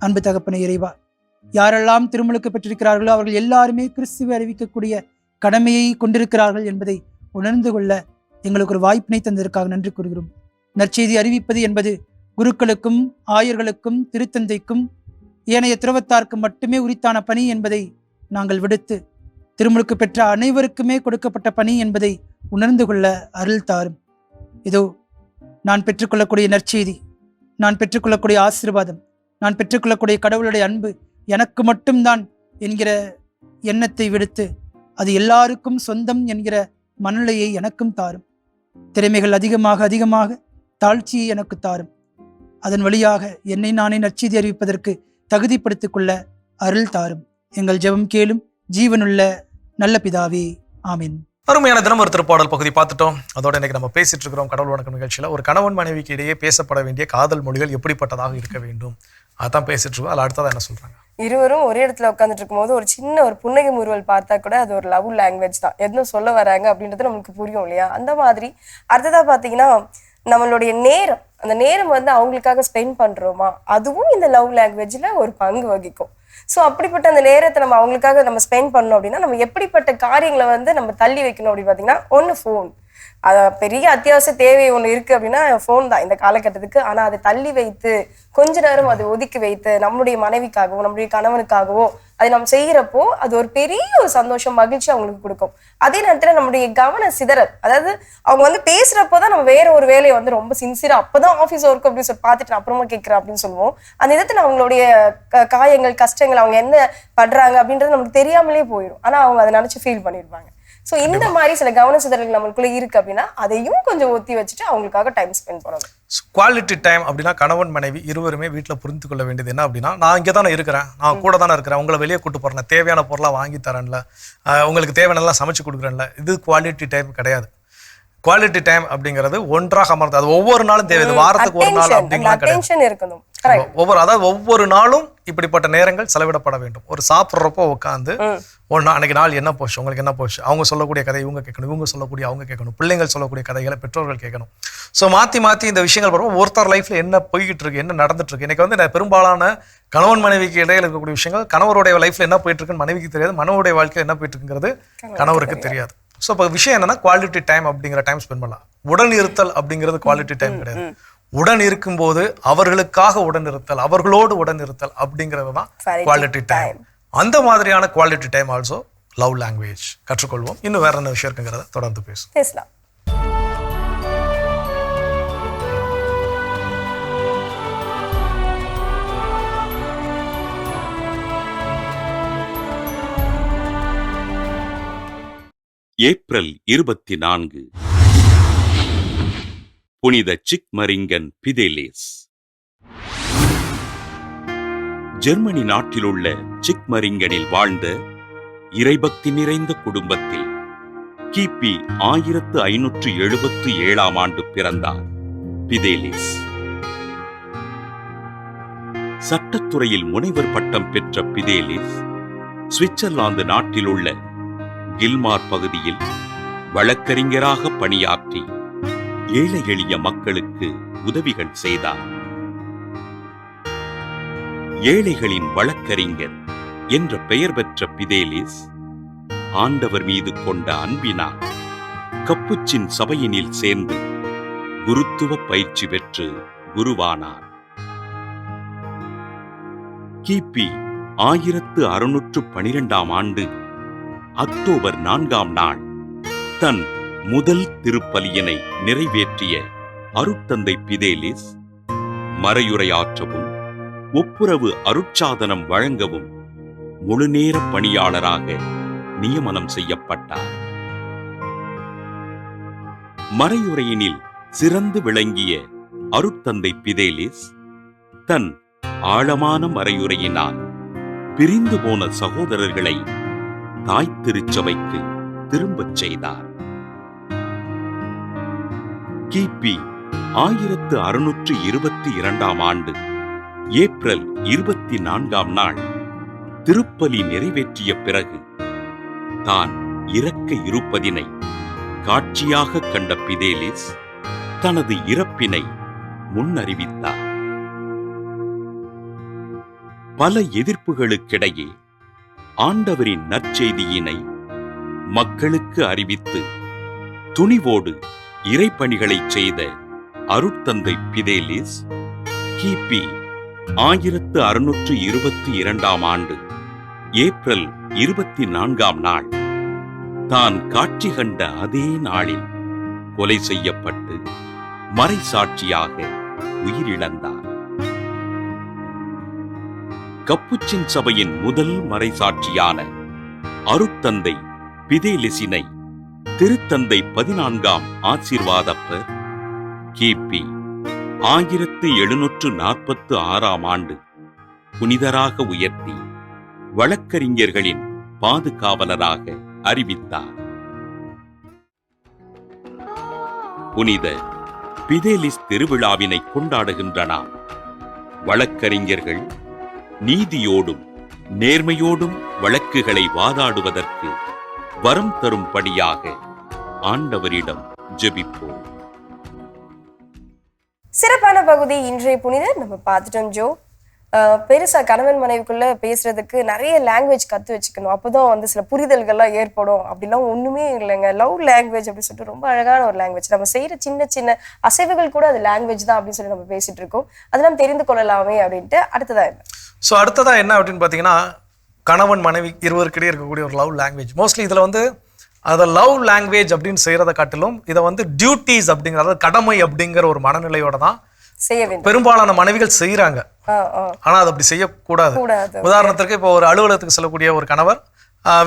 [SPEAKER 6] அன்பு தகப்பனே இறைவா, யாரெல்லாம் திருமுழுக்கு பெற்றிருக்கிறார்களோ அவர்கள் எல்லாருமே கிறிஸ்துவை அறிவிக்கக்கூடிய கடமையை கொண்டிருக்கிறார்கள் என்பதை உணர்ந்து கொள்ள எங்களுக்கு ஒரு வாய்ப்பினை தந்ததற்காக நன்றி கூறுகிறோம். நற்செய்தி அறிவிப்பது என்பது குருக்களுக்கும் ஆயர்களுக்கும் திருத்தந்தைக்கும் ஏனைய துறவத்தார்க்கும் மட்டுமே உரித்தான பணி என்பதை நாங்கள் விடுத்து திருமுழுக்கு பெற்ற அனைவருக்குமே கொடுக்கப்பட்ட பணி என்பதை உணர்ந்து கொள்ள அருள் தாரும். இதோ நான் பெற்றுக்கொள்ளக்கூடிய நற்செய்தி, நான் பெற்றுக்கொள்ளக்கூடிய ஆசீர்வாதம், நான் பெற்றுக்கொள்ளக்கூடிய கடவுளுடைய அன்பு எனக்கு மட்டும்தான் என்கிற எண்ணத்தை விடுத்து அது எல்லாருக்கும் சொந்தம் என்கிற மனநிலையை எனக்கும் தாரும். திறமைகள் அதிகமாக அதிகமாக தாழ்ச்சியை எனக்கு தாரும். அதன் வழியாக என்னை நானே நற்செய்தி அறிவிப்பதற்கு தகுதிப்படுத்திக் கொள்ள அருள் தாரும். எங்கள் ஜெபம் கேளும் ஜீவனுள்ள நல்ல பிதாவே, ஆமென்.
[SPEAKER 3] அருமையான தினம் ஒரு திருப்பாடல் பகுதி பார்த்துட்டோம். அதோட இன்னைக்கு நம்ம பேசிட்டு இருக்கிறோம் கடவுள் வணக்கம் நிகழ்ச்சியில் ஒரு கணவன் மனைவிக்கு இடையே பேசப்பட வேண்டிய காதல் மொழிகள் எப்படிப்பட்டதாக இருக்க வேண்டும் அதான் பேசிட்டு இருக்கோம். அதில் அடுத்ததான் என்ன சொல்றாங்க?
[SPEAKER 4] இருவரும் ஒரே இடத்துல உட்காந்துட்டு இருக்கும்போது ஒரு சின்ன ஒரு புன்னகை முறுவல் பார்த்தா கூட அது ஒரு லவ் லாங்குவேஜ் தான். எதுவும் சொல்ல வராங்க அப்படின்றது நமக்கு புரியும் இல்லையா? அந்த மாதிரி அடுத்ததா பாத்தீங்கன்னா நம்மளுடைய நேரம், அந்த நேரம் வந்து அவங்களுக்காக ஸ்பெண்ட் பண்றோமா, அதுவும் இந்த லவ் லாங்குவேஜ்ல ஒரு பங்கு வகிக்கும். ஸோ அப்படிப்பட்ட அந்த நேரத்தை நம்ம அவங்களுக்காக நம்ம ஸ்பெண்ட் பண்ணோம் அப்படின்னா நம்ம எப்படிப்பட்ட காரியங்களை வந்து நம்ம தள்ளி வைக்கணும் அப்படின்னு பார்த்தீங்கன்னா, ஒன்று ஃபோன். அது பெரிய அத்தியாவசிய தேவை ஒன்று இருக்குது அப்படின்னா ஃபோன் தான் இந்த காலகட்டத்துக்கு. ஆனால் அதை தள்ளி வைத்து கொஞ்ச நேரம் அதை ஒதுக்கி வைத்து நம்மளுடைய மனைவிக்காகவோ நம்மளுடைய கணவனுக்காகவோ அதை நம்ம செய்கிறப்போ அது ஒரு பெரிய ஒரு சந்தோஷம், மகிழ்ச்சி அவங்களுக்கு கொடுக்கும். அதே நேரத்தில் நம்மளுடைய கவன சிதறல், அதாவது அவங்க வந்து பேசுகிறப்போ தான் நம்ம வேற ஒரு வேலையை வந்து ரொம்ப சின்சியராக அப்போதான் ஆஃபீஸ் ஒர்க் அப்படின்னு சொல்லி பார்த்துட்டு அப்புறமா கேட்குறேன் அப்படின்னு சொல்லுவோம். அந்த விதத்தில் அவங்களுடைய காயங்கள், கஷ்டங்கள், அவங்க என்ன படுறாங்க அப்படின்றது நமக்கு தெரியாமலே போயிடும். ஆனால் அவங்க அதை நினச்சி ஃபீல் பண்ணியிருப்பாங்க. ஸோ இந்த மாதிரி சில கவன சிதறல்கள் நம்மளுக்குள்ள இருக்கு அப்படின்னா அதையும் கொஞ்சம் ஒத்தி வச்சுட்டு அவங்களுக்காக டைம் ஸ்பெண்ட் பண்ணணும்.
[SPEAKER 3] குவாலிட்டி டைம் அப்படின்னா கணவன் மனைவி இருவருமே வீட்டில் புரிந்து கொள்ள வேண்டியது என்ன அப்படின்னா, நான் இங்கே தானே இருக்கிறேன், நான் கூட தானே இருக்கிறேன், உங்களை வெளியே கூட்டு போறேன், தேவையான பொருளாக வாங்கி தரேன்ல, உங்களுக்கு தேவையானலாம் சமைச்சு கொடுக்குறேன்ல, இது குவாலிட்டி டைம் கிடையாது. குவாலிட்டி டைம் அப்படிங்கிறது ஒன்றாக அமர்ந்து அது ஒவ்வொரு நாளும் தேவை. வாரத்துக்கு ஒரு நாள் அப்படிங்கலாம் கிடையாது. ஒவ்வொரு நாளும் இப்படிப்பட்ட நேரங்கள் செலவிடப்பட வேண்டும். ஒரு சாப்பிட்றப்போ உட்காந்து அன்னைக்கு நாள் என்ன போச்சு, உங்களுக்கு என்ன போச்சு, அவங்க சொல்லக்கூடிய கதை இவங்க கேட்கணும், இவங்க சொல்லக்கூடிய அவங்க கேட்கணும், பிள்ளைங்கள் சொல்லக்கூடிய கதைகளை பெற்றோர்கள் கேட்கணும். ஸோ மாற்றி மாற்றி இந்த விஷயங்கள் வரும். ஒருத்தர் லைஃப்ல என்ன போய்கிட்டு இருக்கு, என்ன நடந்துட்டு இருக்கு. இன்னைக்கு வந்து பெரும்பாலான கணவன் மனைவிக்கு இடையில இருக்கக்கூடிய விஷயங்கள் கணவருடைய லைஃப்ல என்ன போயிட்டு இருக்குன்னு மனைவிக்கு தெரியாது, மனைவருடைய வாழ்க்கையில் என்ன போயிட்டு இருக்குங்கிறது கணவருக்கு தெரியாது. ஸோ இப்போ விஷயம் என்னன்னா குவாலிட்டி டைம் அப்படிங்கிற டைம் ஸ்பெண்ட் பண்ணலாம். உடன் இருத்தல் அப்படிங்கிறது குவாலிட்டி டைம் கிடையாது. உடன் இருக்கும்போது அவர்களுக்காக உடன் இருத்தல், அவர்களோடு உடன் இருத்தல் அப்படிங்கிறது தான் குவாலிட்டி டைம். அந்த மாதிரியான quality time also love language கற்றுக்கொள்வோம். இன்னும் வேற என்ன விஷயம் இருக்குங்கிறத தொடர்ந்து பேசலாம்.
[SPEAKER 7] ஏப்ரல் 24 புனித சிக்மரிங்கன் பிதேலிஸ். ஜெர்மனி நாட்டிலுள்ள சிக்மரிங்கனில் வாழ்ந்த இறைபக்தி நிறைந்த குடும்பத்தில் கிபி 1577ஆம் ஆண்டு பிறந்தார் பிதேலிஸ். சட்டத்துறையில் முனைவர் பட்டம் பெற்ற பிதேலிஸ் சுவிட்சர்லாந்து நாட்டிலுள்ள கில்மார் பகுதியில் வழக்கறிஞராக பணியாற்றி ஏழை எளிய மக்களுக்கு உதவிகள் செய்தார். ஏழைகளின் வழக்கறிஞர் என்ற பெயர் பெற்ற பிதேலிஸ் ஆண்டவர் மீது கொண்ட அன்பினால் கப்புச்சின் சபையினில் சேர்ந்து குருத்துவ பயிற்சி பெற்று குருவானார். கிபி 1612ஆம் ஆண்டு அக்டோபர் 4ஆம் நாள் தன் முதல் திருப்பலியினை நிறைவேற்றிய அருட்தந்தை பிதேலிஸ் மறையுரையாற்றவும் ஒப்புரவு அருட்சாதனம் வழங்கவும் முழுநேர பணியாளராக நியமனம் செய்யப்பட்டார். மறையுரையினில் சிறந்து விளங்கிய அருட்தந்தை பிதேலிஸ் தன் ஆழமான மறையுரையினால் பிரிந்து போன சகோதரர்களை தாய் திருச்சபைக்கு திரும்பச் செய்தார். கிபி 1622ஆம் ஆண்டு ஏப்ரல் 24ஆம் நாள் திருப்பலி நிறைவேற்றிய பிறகு தான் இறக்க இருப்பதினை காட்சியாக கண்ட பிதேலிஸ் தனது இறப்பினை முன்னறிவித்தார். பல எதிர்ப்புகளுக்கிடையே ஆண்டவரின் நற்செய்தியினை மக்களுக்கு அறிவித்து துணிவோடு இறைப்பணிகளை செய்த அருட்தந்தை பிதேலிஸ் கிபி 1622ஆம் ஆண்டு ஏப்ரல் 24ஆம் நாள் தான் காட்சி கண்ட அதே நாளில் கொலை செய்யப்பட்டு மறைசாட்சியாக உயிரிழந்தார். கப்புச்சின் சபையின் முதல் மறைசாட்சியான அருட்தந்தை பிதேலிஸினை திருத்தந்தை 14ஆம் ஆசீர்வாதப்பர் கிபி 1746ஆம் ஆண்டு புனிதராக உயர்த்தி வழக்கறிஞர்களின் பாதுகாவலராக அறிவித்தார். புனித பிதேலிஸ் திருவிழாவினை கொண்டாடுகின்ற நாம் வழக்கறிஞர்கள் நீதியோடும் நேர்மையோடும் வழக்குகளை வாதாடுவதற்கு வரம் தரும்படியாக ஆண்டவரிடம் ஜெபிப்போம்.
[SPEAKER 4] சிறப்பான பகுதி இன்றைய புனிதர் நம்ம பார்த்துட்டோம் ஜோ. பெருசா கணவன் மனைவிக்குள்ள பேசுறதுக்கு நிறைய லாங்குவேஜ் கத்து வச்சுக்கணும், அப்போதான் வந்து சில புரிதல்கள்லாம் ஏற்படும். அப்படிலாம் ஒண்ணுமே இல்லைங்க. லவ் லாங்குவேஜ் அப்படின்னு சொல்லிட்டு ரொம்ப அழகான ஒரு லாங்குவேஜ். நம்ம செய்யற சின்ன சின்ன அசைவுகள் கூட அது லாங்குவேஜ் தான் அப்படின்னு சொல்லி நம்ம பேசிட்டு இருக்கோம். அதெல்லாம் தெரிந்து கொள்ளலாமே அப்படின்ட்டு அடுத்ததா என்ன?
[SPEAKER 3] ஸோ அடுத்ததாக என்ன அப்படின்னு பார்த்தீங்கன்னா, கணவன் மனைவி இருவருக்கிடையே இருக்கக்கூடிய ஒரு லவ் லாங்குவேஜ். மோஸ்ட்லி இதில் வந்து அதை லவ் லாங்குவேஜ் அப்படின்னு செய்கிறத காட்டிலும் இதை வந்து டியூட்டிஸ் அப்படிங்கிற, அதாவது கடமை அப்படிங்கிற ஒரு மனநிலையோட தான்
[SPEAKER 4] செய்ய வேண்டும்.
[SPEAKER 3] பெரும்பாலான மனைவிகள் செய்கிறாங்க. ஆனால் அது அப்படி செய்யக்கூடாது. உதாரணத்திற்கு இப்போ ஒரு அலுவலகத்துக்கு செல்லக்கூடிய ஒரு கணவர்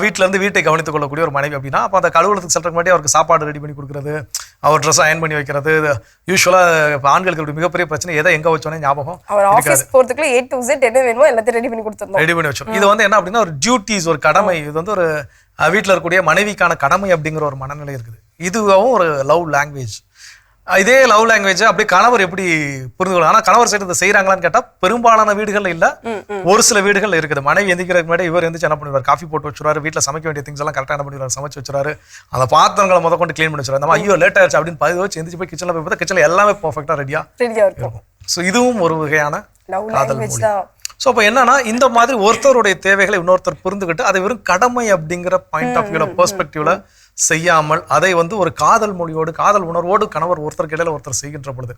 [SPEAKER 3] வீட்டில இருந்து வீட்டை கவனித்துக் கொள்ளக்கூடிய ஒரு மனைவி அப்படின்னா, அப்போ அந்த அலுவலகத்துக்கு செல்றதுக்கு முன்னாடி அவருக்கு சாப்பாடு ரெடி பண்ணி கொடுக்குறது, அவர் ட்ரெஸ் அயன் பண்ணி வைக்கிறது. யூஸ்வலாக இப்போ ஆண்களுக்கு மிகப்பெரிய பிரச்சனை எதை எங்கே வச்சோன்னே ஞாபகம்
[SPEAKER 4] போறதுக்குள்ள A to Z என்ன வேணுமோ எல்லாத்தையும் ரெடி பண்ணி கொடுத்துருந்தோம்,
[SPEAKER 3] ரெடி பண்ணி வச்சோம். இது வந்து என்ன அப்படின்னா ஒரு டியூட்டிஸ், ஒரு கடமை. இது வந்து ஒரு வீட்டில் இருக்கக்கூடிய மனைவிக்கான கடமை அப்படிங்கிற ஒரு மனநிலை இருக்குது. இதுவும் ஒரு லவ் லாங்குவேஜ். இதே லவ் லாங்குவேஜ் அப்படியே கணவர் எப்படி புரிந்து கொள்ள, ஆனால் கணவர் சைடு இதை செய்யறாங்களான்னு கேட்டால் பெரும்பாலான வீடுகள் இல்லை, ஒரு சில வீடுகள் இருக்குது. மனைவி எந்திக்கிறதுக்கு முன்னாடி இவர் எந்திரிச்சு என்ன பண்ணுவார், காஃபி போட்டு வச்சுருவாரு, வீட்டில் சமைக்க வேண்டிய திங்ஸ் எல்லாம் கரெக்டாக என்ன பண்ணிடுவார், சமைச்சு வச்சுருவாரு, அந்த பாத்திரங்களை முத கொண்டு க்ளீன் பண்ணி வச்சுருவாரு. அந்த ஐயோ லேட் ஆயிடுச்சு அப்படின்னு பதிவு வச்சு எந்திரிச்சு போய் கிச்சனில் போய் பார்த்தா கிச்சனில் எல்லாமே பர்ஃபெக்டாக ரெடியாக இருக்கும். ஸோ இதுவும் ஒரு வகையான காதல் மொழி. ஸோ அப்போ என்னன்னா, இந்த மாதிரி ஒருத்தருடைய தேவைகளை இன்னொருத்தர் புரிந்துக்கிட்டு அதை வெறும் கடமை அப்படிங்கிற பாயிண்ட் ஆஃப் வியூல பெர்ஸ்பெக்டிவ்ல செய்யாமல் அதை வந்து ஒரு காதல் மொழியோடு காதல் உணர்வோடு கணவர் ஒருத்தருக்கு இடையில ஒருத்தர் செய்கின்ற பொழுது,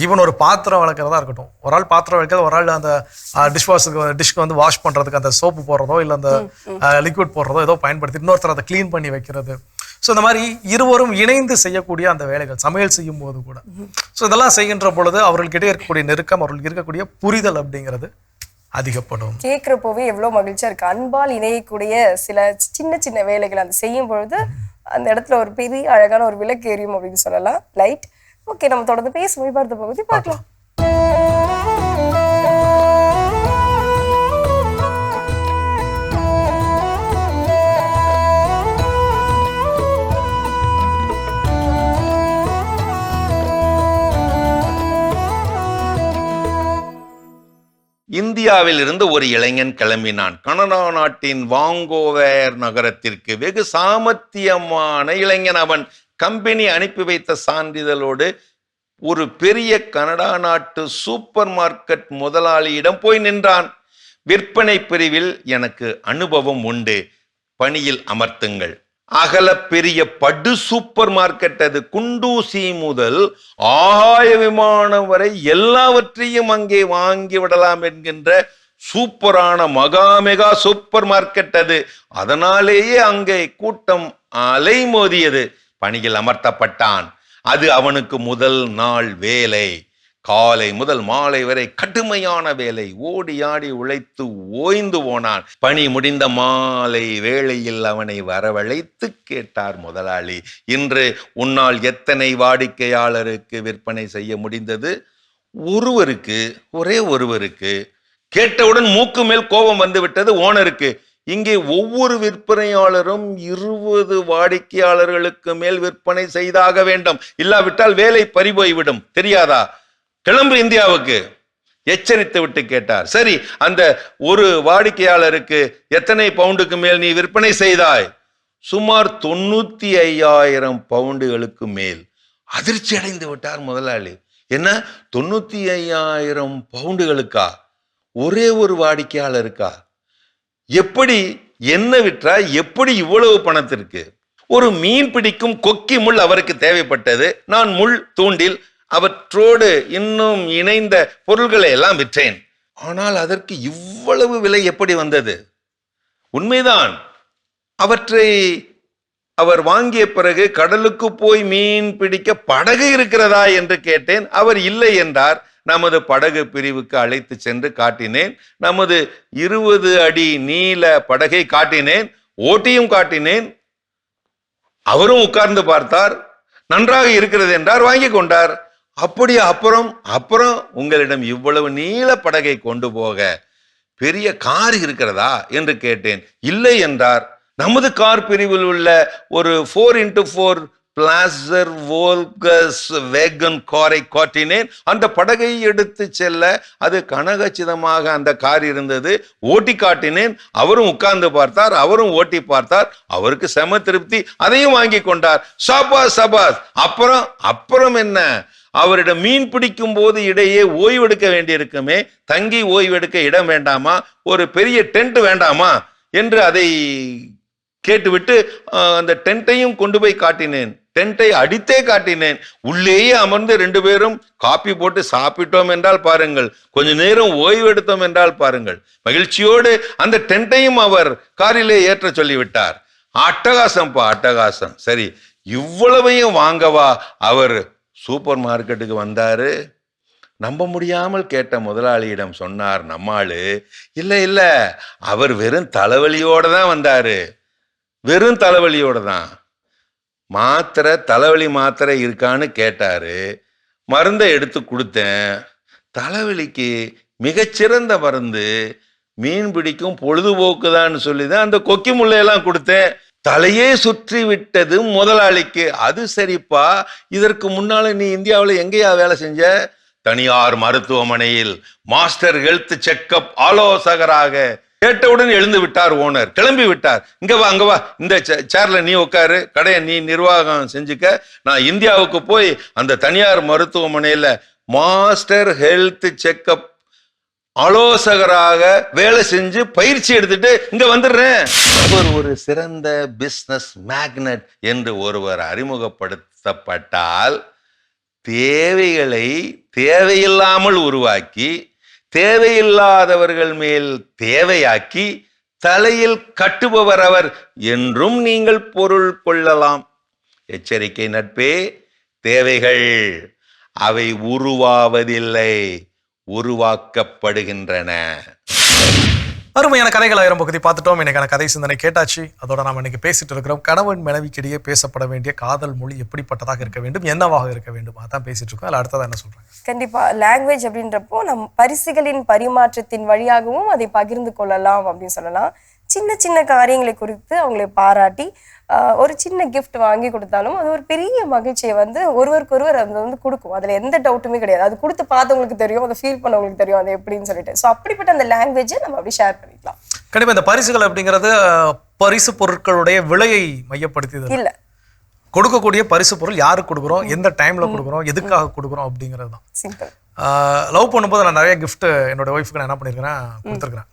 [SPEAKER 3] ஈவன் ஒரு பாத்திரம் வளர்க்குறதா இருக்கட்டும், ஒரு ஆள் பாத்திரம் வளர்க்கிறது, ஒரு ஆள் அந்த டிஷ்க்கு வந்து வாஷ் பண்றதுக்கு அந்த சோப்பு போடுறதோ இல்லை அந்த லிக்விட் போடுறதோ ஏதோ பயன்படுத்தி இன்னொருத்தர் அதை கிளீன் பண்ணி வைக்கிறது. ஸோ இந்த மாதிரி இருவரும் இணைந்து செய்யக்கூடிய அந்த வேலைகள், சமையல் செய்யும் போது கூட. ஸோ இதெல்லாம் செய்கின்ற பொழுது அவர்களுக்கிட்டே இருக்கக்கூடிய நெருக்கம், அவர்களுக்கு இருக்கக்கூடிய புரிதல் அப்படிங்கிறது அதிகப்படும்.
[SPEAKER 4] கேட்கிறப்போவே எவ்வளவு மகிழ்ச்சியா இருக்கு. அன்பால் இணையக்கூடிய சில சின்ன சின்ன வேலைகள் அந்த செய்யும் பொழுது அந்த இடத்துல ஒரு பெரிய அழகான ஒரு விளக்கு எரியும் அப்படின்னு சொல்லலாம். லைட். ஓகே, நம்ம தொடர்ந்து பேசும் பார்த்த பகுதி பார்க்கலாம்.
[SPEAKER 8] இந்தியாவில் இருந்து ஒரு இளைஞன் கிளம்பினான். கனடா நாட்டின் வாங்கோவர் நகரத்திற்கு. வெகு சாமர்த்தியமான இளைஞன் அவன். கம்பெனி அனுப்பி வைத்த சான்றிதழோடு ஒரு பெரிய கனடா நாட்டு சூப்பர் மார்க்கெட் முதலாளியிடம் போய் நின்றான். விற்பனை பிரிவில் எனக்கு அனுபவம் உண்டு, பணியில் அமர்த்துங்கள். அகல பெரிய படு சூப்பர் மார்க்கெட் அது. குண்டூசி முதல் ஆகாய விமானம் வரை எல்லாவற்றையும் அங்கே வாங்கி விடலாம் என்கின்ற சூப்பரான மெகா சூப்பர் மார்க்கெட் அது. அதனாலேயே அங்கே கூட்டம் அலைமோதியது. பணியில் அமர்த்தப்பட்டான். அது அவனுக்கு முதல் நாள் வேலை. காலை முதல் மாலை வரை கடுமையான வேலை. ஓடி ஆடி உழைத்து ஓய்ந்து போனான். பணி முடிந்த மாலை வேளையில் அவனை வரவழைத்து கேட்டார் முதலாளி, இன்று உன்னால் எத்தனை வாடிக்கையாளருக்கு விற்பனை செய்ய முடிந்தது? ஒருவருக்கு, ஒரே ஒருவருக்கு. கேட்டவுடன் மூக்கு மேல் கோபம் வந்து விட்டது ஓனருக்கு. இங்கே ஒவ்வொரு விற்பனையாளரும் 20 வாடிக்கையாளர்களுக்கு மேல் விற்பனை செய்தாக வேண்டும், இல்லாவிட்டால் வேலை பறிபோய்விடும், தெரியாதா? கிளம்பு இந்தியாவுக்கு, எச்சரித்து விட்டு கேட்டார். சரி, அந்த ஒரு வாடிக்கையாளருக்கு எத்தனை பவுண்டுக்கு மேல் நீ விற்பனை செய்தாய்? சுமார் 95,000 பவுண்டுகளுக்கு மேல். அதிர்ச்சி அடைந்து விட்டார் முதலாளி. என்ன, 95,000 பவுண்டுகளுக்கா? ஒரே ஒரு வாடிக்கையாளருக்கா? எப்படி, என்ன விற்றா? எப்படி இவ்வளவு பணத்திற்கு? ஒரு மீன் பிடிக்கும் கொக்கி முள் அவருக்கு தேவைப்பட்டது. நான் முள் தூண்டில் அவற்றோடு இன்னும் இணைந்த பொருள்களை எல்லாம் விற்றேன். ஆனால் அதற்கு இவ்வளவு விலை எப்படி வந்தது? உண்மைதான், அவற்றை அவர் வாங்கிய பிறகு கடலுக்கு போய் மீன் பிடிக்க படகு இருக்கிறதா என்று கேட்டேன். அவர் இல்லை என்றார். நமது படகு பிரிவுக்கு அழைத்து சென்று காட்டினேன். நமது 20 அடி நீள படகை காட்டினேன், ஓட்டியும் காட்டினேன். அவரும் உட்கார்ந்து பார்த்தார். நன்றாக இருக்கிறது என்றார், வாங்கி கொண்டார். அப்படி அப்புறம் உங்களிடம் இவ்வளவு நீள படகை கொண்டு போக பெரிய கார் இருக்கிறதா என்று கேட்டேன். இல்லை என்றார். நமது கார் பிரிவில் உள்ள ஒரு 4x4 பிளாசர் வோல்கஸ் வேகன் காரை காட்டினேன். அந்த படகை எடுத்து செல்ல அது கனகச்சிதமாக அந்த கார் இருந்தது. ஓட்டி காட்டினேன். அவரும் உட்கார்ந்து பார்த்தார், அவரும் ஓட்டி பார்த்தார். அவருக்கு செம திருப்தி. அதையும் வாங்கி கொண்டார். சபாஸ் சபாஸ். அப்புறம் என்ன, அவரிடம் மீன் பிடிக்கும் போது இடையே ஓய்வெடுக்க வேண்டியிருக்குமே, தங்கி ஓய்வெடுக்க இடம் வேண்டாமா, ஒரு பெரிய டென்ட் வேண்டாமா என்று அதை கேட்டுவிட்டு அந்த டென்ட்டையும் கொண்டு போய் காட்டினேன். டென்ட்டை அடித்தே காட்டினேன். உள்ளேயே அமர்ந்து 2 பேரும் காப்பி போட்டு சாப்பிட்டோம் என்றால் பாருங்கள், கொஞ்ச நேரம் ஓய்வெடுத்தோம் என்றால் பாருங்கள். மகிழ்ச்சியோடு அந்த டென்ட்டையும் அவர் காரிலே ஏற்ற சொல்லிவிட்டார். அட்டகாசம்ப்பா, அட்டகாசம். சரி, இவ்வளவையும் வாங்கவா அவர் சூப்பர் மார்க்கெட்டுக்கு வந்தாரு? நம்ப முடியாமல் கேட்ட முதலாளியிடம் சொன்னார் நம்மாளு, இல்ல அவர் வெறும் தலைவலியோட தான் வந்தாரு, வெறும் தலைவலியோட தான். தலைவலி மாத்திரை இருக்கான்னு கேட்டாரு. மருந்தை எடுத்து கொடுத்தேன். தலைவலிக்கு மிகச்சிறந்த மருந்து, மீன் பிடிக்கும் பொழுதுபோக்கு தான் சொல்லிதான் அந்த கொக்கி முள்ளையெல்லாம் கொடுத்தேன். தலையே சுற்றி விட்டது முதலாளிக்கு. அது சரிப்பா, இதற்கு முன்னால நீ இந்தியாவில் எங்கேயா வேலை செஞ்ச? தனியார் மருத்துவமனையில் மாஸ்டர் ஹெல்த் செக்கப் ஆலோசகராக. கேட்டவுடன் எழுந்து விட்டார் ஓனர், கிளம்பி விட்டார். இங்க வா, இந்த சேர்ல நீ உட்காரு, கடையை நீ நிர்வாகம் செஞ்சுக்க. நான் இந்தியாவுக்கு போய் அந்த தனியார் மருத்துவமனையில மாஸ்டர் ஹெல்த் செக்கப் ஆலோசகராக வேலை செஞ்சு பயிற்சி எடுத்துட்டு இங்க வந்துடுறேன். அவர் ஒரு சிறந்த பிசினஸ் மேக்னட் என்று ஒருவர் அறிமுகப்படுத்தப்பட்டால் தேவைகளை தேவையில்லாமல் உருவாக்கி, தேவையில்லாதவர்கள் மேல் தேவையாக்கி தலையில் கட்டுபவர் அவர் என்றும் நீங்கள் பொருள் கொள்ளலாம். எச்சரிக்கை நட்பே, தேவைகள் அவை உருவாவதில்லை, உருவாக்கப்படுகின்றன.
[SPEAKER 3] அருமையான கதைகள் 1000 பகுதி பார்த்துட்டோம். இன்னைக்கான கதை சிந்தனை கேட்டாச்சு. அதோட நாம் இன்னைக்கு பேசிட்டு இருக்கிறோம், கணவன் மனைவிக்கிடையே பேசப்பட வேண்டிய காதல் மொழி எப்படிப்பட்டதாக இருக்க வேண்டும், என்னவாக இருக்க வேண்டும், அதான் பேசிட்டு இருக்கோம். அதில் அடுத்ததான் என்ன சொல்றாங்க?
[SPEAKER 4] கண்டிப்பா லாங்குவேஜ் அப்படின்றப்போ நம் பரிசுகளின் பரிமாற்றத்தின் வழியாகவும் அதை பகிர்ந்து கொள்ளலாம் அப்படின்னு சொல்லலாம். சின்ன சின்ன காரியங்களை குறித்து அவங்களை பாராட்டி ஒரு சின்ன கிஃப்ட் வாங்கி கொடுத்தாலும் அது ஒரு பெரிய மகிழ்ச்சியை வந்து ஒருவருக்கொருவர் அது வந்து கொடுக்கும். அதுல எந்த டவுட்டுமே கிடையாது. அது கொடுத்து பார்த்தவங்களுக்கு தெரியும், அதை ஃபீல் பண்ணவங்களுக்கு தெரியும் அது எப்படின்னு சொல்லிட்டு. ஸோ அப்படிப்பட்ட அந்த லாங்குவேஜை நம்ம அப்படி ஷேர் பண்ணிக்கலாம்.
[SPEAKER 3] கண்டிப்பா இந்த பரிசுகள் அப்படிங்கிறது பரிசு பொருட்களுடைய விலையை மையப்படுத்தி
[SPEAKER 4] இல்ல,
[SPEAKER 3] கொடுக்கக்கூடிய பரிசு பொருள் யாருக்கு கொடுக்குறோம், எந்த டைம்ல கொடுக்குறோம், எதுக்காக கொடுக்குறோம் அப்படிங்கிறது தான்.
[SPEAKER 4] சிம்பிள்.
[SPEAKER 3] லவ் பண்ணும்போது நான் நிறைய கிஃப்ட் என்னோட ஒய்ஃபுக்கு நான் என்ன பண்ணியிருக்கிறேன், கொடுத்துருக்கிறேன்.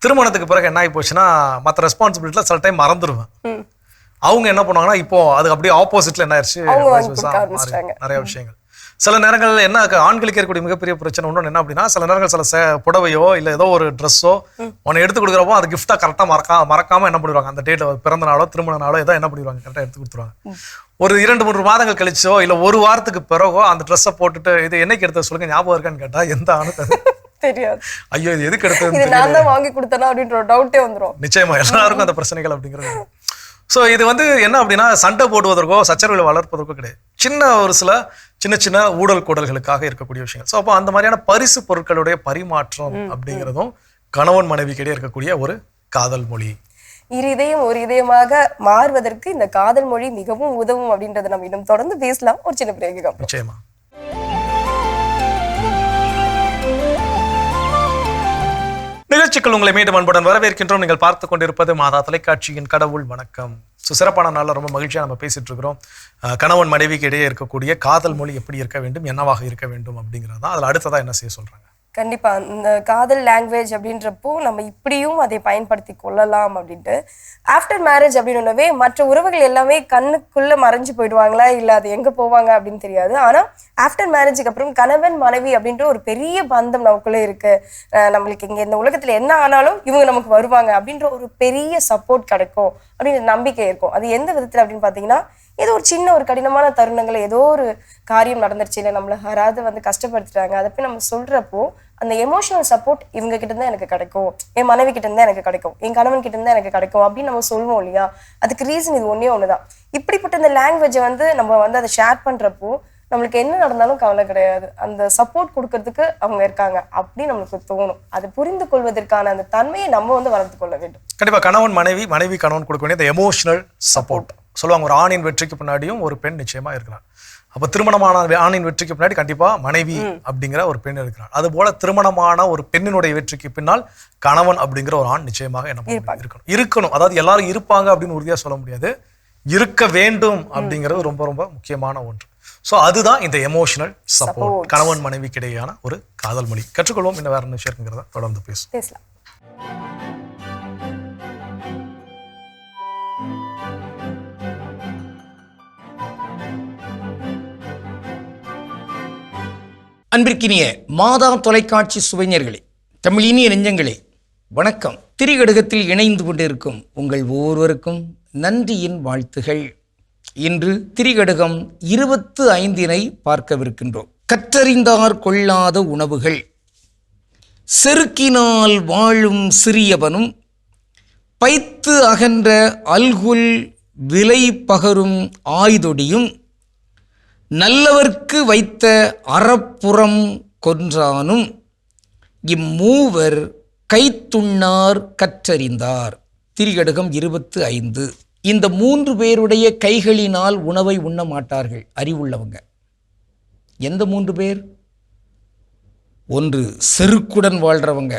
[SPEAKER 3] திருமணத்துக்கு பிறகு என்ன ஆகி போச்சுன்னா, மற்ற ரெஸ்பான்சிபிலிட்டில சில டைம் மறந்துடுவேன். அவங்க என்ன பண்ணுவாங்கன்னா, இப்போ அது அப்படியே ஆப்போசிட்ல என்ன ஆயிடுச்சு, நிறைய விஷயங்கள். சில நேரங்கள் என்ன ஆண்களுக்கு இருக்கக்கூடிய மிகப்பெரிய பிரச்சனை ஒன்று என்ன அப்படின்னா, சில நேரங்கள் சில புடவையோ இல்லை ஏதோ ஒரு ட்ரெஸ்ஸோ ஒன்று எடுத்து கொடுக்குறப்போ அது கிஃப்டா கரெக்டாக மறக்காம என்ன பண்ணிடுவாங்க, அந்த டேட் பிறந்த நாளோ திருமண நாளோ ஏதோ என்ன பண்ணிடுவாங்க, கரெக்டாக எடுத்து கொடுத்துருவாங்க. ஒரு 2-3 மாதங்கள் கழிச்சோ இல்லை ஒரு வாரத்துக்கு பிறகோ அந்த ட்ரெஸ்ஸை போட்டுட்டு இது என்னைக்கு எடுத்த சொல்லுங்க, ஞாபகம் இருக்கான்னு கேட்டா எந்த ஆணுக்கு
[SPEAKER 4] தெரியாது.
[SPEAKER 3] ஐயோ இது எதுக்கு எடுத்தது,
[SPEAKER 4] நான் தான் வாங்கி கொடுத்தேனா அப்படின்ற ஒரு டவுட்டே வந்துடும்.
[SPEAKER 3] நிச்சயமா எல்லாருக்கும் அந்த பிரச்சனைகள் அப்படிங்கிறது. ஸோ இது வந்து என்ன அப்படின்னா, சண்டை போடுவதற்கோ சச்சரவுகளை வளர்ப்பதற்கோ கிடையாது. ஒரு சின்ன ஊடல் கூடல்களுக்காக இருக்கக்கூடிய விஷயங்கள். ஸோ அப்போ அந்த மாதிரியான பரிசு பொருட்களுடைய பரிமாற்றம் அப்படிங்கிறதும் கணவன் மனைவிக்கிடையே இருக்கக்கூடிய ஒரு காதல் மொழி.
[SPEAKER 4] இரு இதயம் ஒரு இதயமாக மாறுவதற்கு இந்த காதல் மொழி மிகவும் உதவும் அப்படின்றத நம்ம இன்னும் தொடர்ந்து பேசலாம். ஒரு சின்ன பிரேக்கு.
[SPEAKER 3] நிச்சயமா. நிகழ்ச்சிகள் உங்களை மீண்டும் அன்புடன் வரவேற்கின்றோம். நீங்கள் பார்த்து கொண்டிருப்பது மாதா தொலைக்காட்சியின் கடவுள் வணக்கம். சிறப்பான நாளில் ரொம்ப மகிழ்ச்சியாக நம்ம பேசிட்டு இருக்கிறோம். கணவன் மனைவிக்கு இடையே இருக்கக்கூடிய காதல் மொழி எப்படி இருக்க வேண்டும், என்னவாக இருக்க வேண்டும் அப்படிங்கிறது தான். அதில் அடுத்ததான் என்ன செய்ய சொல்றாங்க?
[SPEAKER 4] கண்டிப்பா இந்த காதல் லாங்குவேஜ் அப்படின்றப்போ நம்ம இப்படியும் அதை பயன்படுத்தி கொள்ளலாம் அப்படின்ட்டு. ஆஃப்டர் மேரேஜ் அப்படின்னவே மற்ற உறவுகள் எல்லாமே கண்ணுக்குள்ள மறைஞ்சு போயிடுவாங்களா இல்லை அது எங்க போவாங்க அப்படின்னு தெரியாது. ஆனா ஆஃப்டர் மேரேஜுக்கு அப்புறம் கணவன் மனைவி அப்படின்ற ஒரு பெரிய பந்தம் நமக்குள்ள இருக்கு. நம்மளுக்கு இங்க இந்த உலகத்துல என்ன ஆனாலும் இவங்க நமக்கு வருவாங்க அப்படின்ற ஒரு பெரிய சப்போர்ட் கிடைக்கும் அப்படின்ற நம்பிக்கை இருக்கும். அது எந்த விதத்துல அப்படின்னு பாத்தீங்கன்னா, ஏதோ ஒரு சின்ன ஒரு கடினமான தருணங்கள் ஏதோ ஒரு காரியம் நடந்துருச்சு, இல்லை நம்மளை யாராவது வந்து கஷ்டப்படுத்துறாங்க, அதை போய் நம்ம சொல்றப்போ அந்த எமோஷனல் சப்போர்ட் இவங்க கிட்ட இருந்தா எனக்கு கிடைக்கும், என் மனைவி கிட்ட இருந்தா எனக்கு கிடைக்கும், என் கணவன் கிட்ட இருந்தா எனக்கு கிடைக்கும் அப்படின்னு நம்ம சொல்லுவோம் இல்லையா. அதுக்கு ரீசன் இது ஒன்னே ஒண்ணுதான். இப்படிப்பட்ட இந்த லாங்குவேஜை வந்து நம்ம வந்து அதை ஷேர் பண்றப்போ நம்மளுக்கு என்ன நடந்தாலும் கவலை கிடையாது, அந்த சப்போர்ட் கொடுக்கறதுக்கு அவங்க இருக்காங்க அப்படி நம்மளுக்கு தோணும். அது புரிந்து கொள்வதற்கான அந்த தன்மையை நம்ம வந்து வளர்த்து கொள்ள வேண்டும்.
[SPEAKER 3] கண்டிப்பாக கணவன் மனைவி, மனைவி கணவன் கொடுக்க வேண்டிய இந்த எமோஷனல் சப்போர்ட் சொல்லுவாங்க. ஒரு ஆணின் வெற்றிக்கு பின்னாடியும் ஒரு பெண் நிச்சயமா இருக்கிறார். அப்போ திருமணமான ஆணின் வெற்றிக்கு பின்னாடி கண்டிப்பாக மனைவி அப்படிங்கிற ஒரு பெண் இருக்கிறார். அதுபோல திருமணமான ஒரு பெண்ணினுடைய வெற்றிக்கு பின்னால் கணவன் அப்படிங்கிற ஒரு ஆண் நிச்சயமாக என்ன இருக்கணும். அதாவது எல்லாரும் இருப்பாங்க அப்படின்னு உறுதியாக சொல்ல முடியாது, இருக்க வேண்டும் அப்படிங்கிறது ரொம்ப ரொம்ப முக்கியமான ஒன்று. ஸோ அதுதான் இந்த எமோஷனல் சப்போர்ட், கணவன் மனைவிக்கு இடையேயான ஒரு காதல் மொழி. கற்றுக்கொள்வோம். இன்னும் வேற விஷயம் இருக்குங்கிறத தொடர்ந்து பேசலாம்.
[SPEAKER 9] அன்பிற்கினிய மாதா தொலைக்காட்சி சுவைஞர்களே, தமிழினிய நெஞ்சங்களே, வணக்கம். திரிகடுகத்தில் இணைந்து கொண்டிருக்கும் உங்கள் ஒவ்வொருவருக்கும் நன்றியின் வாழ்த்துகள். இன்று திரிகடுகம் 25 பார்க்கவிருக்கின்றோம். கற்றறிந்தார் கொள்ளாத உணவுகள். செருக்கினால் வாழும் சிறியவனும் பைத்து அகன்ற அல்குல் விலை பகரும் ஆய்தொடியும் நல்லவர்க்கு வைத்த அறப்புறம் கொன்றானும் இம்மூவர் கைத்துண்ணார் கற்றறிந்தார். திரிகடுகம் 25. இந்த 3 பேருடைய கைகளினால் உணவை உண்ண மாட்டார்கள் அறிவுள்ளவங்க. எந்த 3 பேர்? ஒன்று செருக்குடன் வாழ்றவங்க,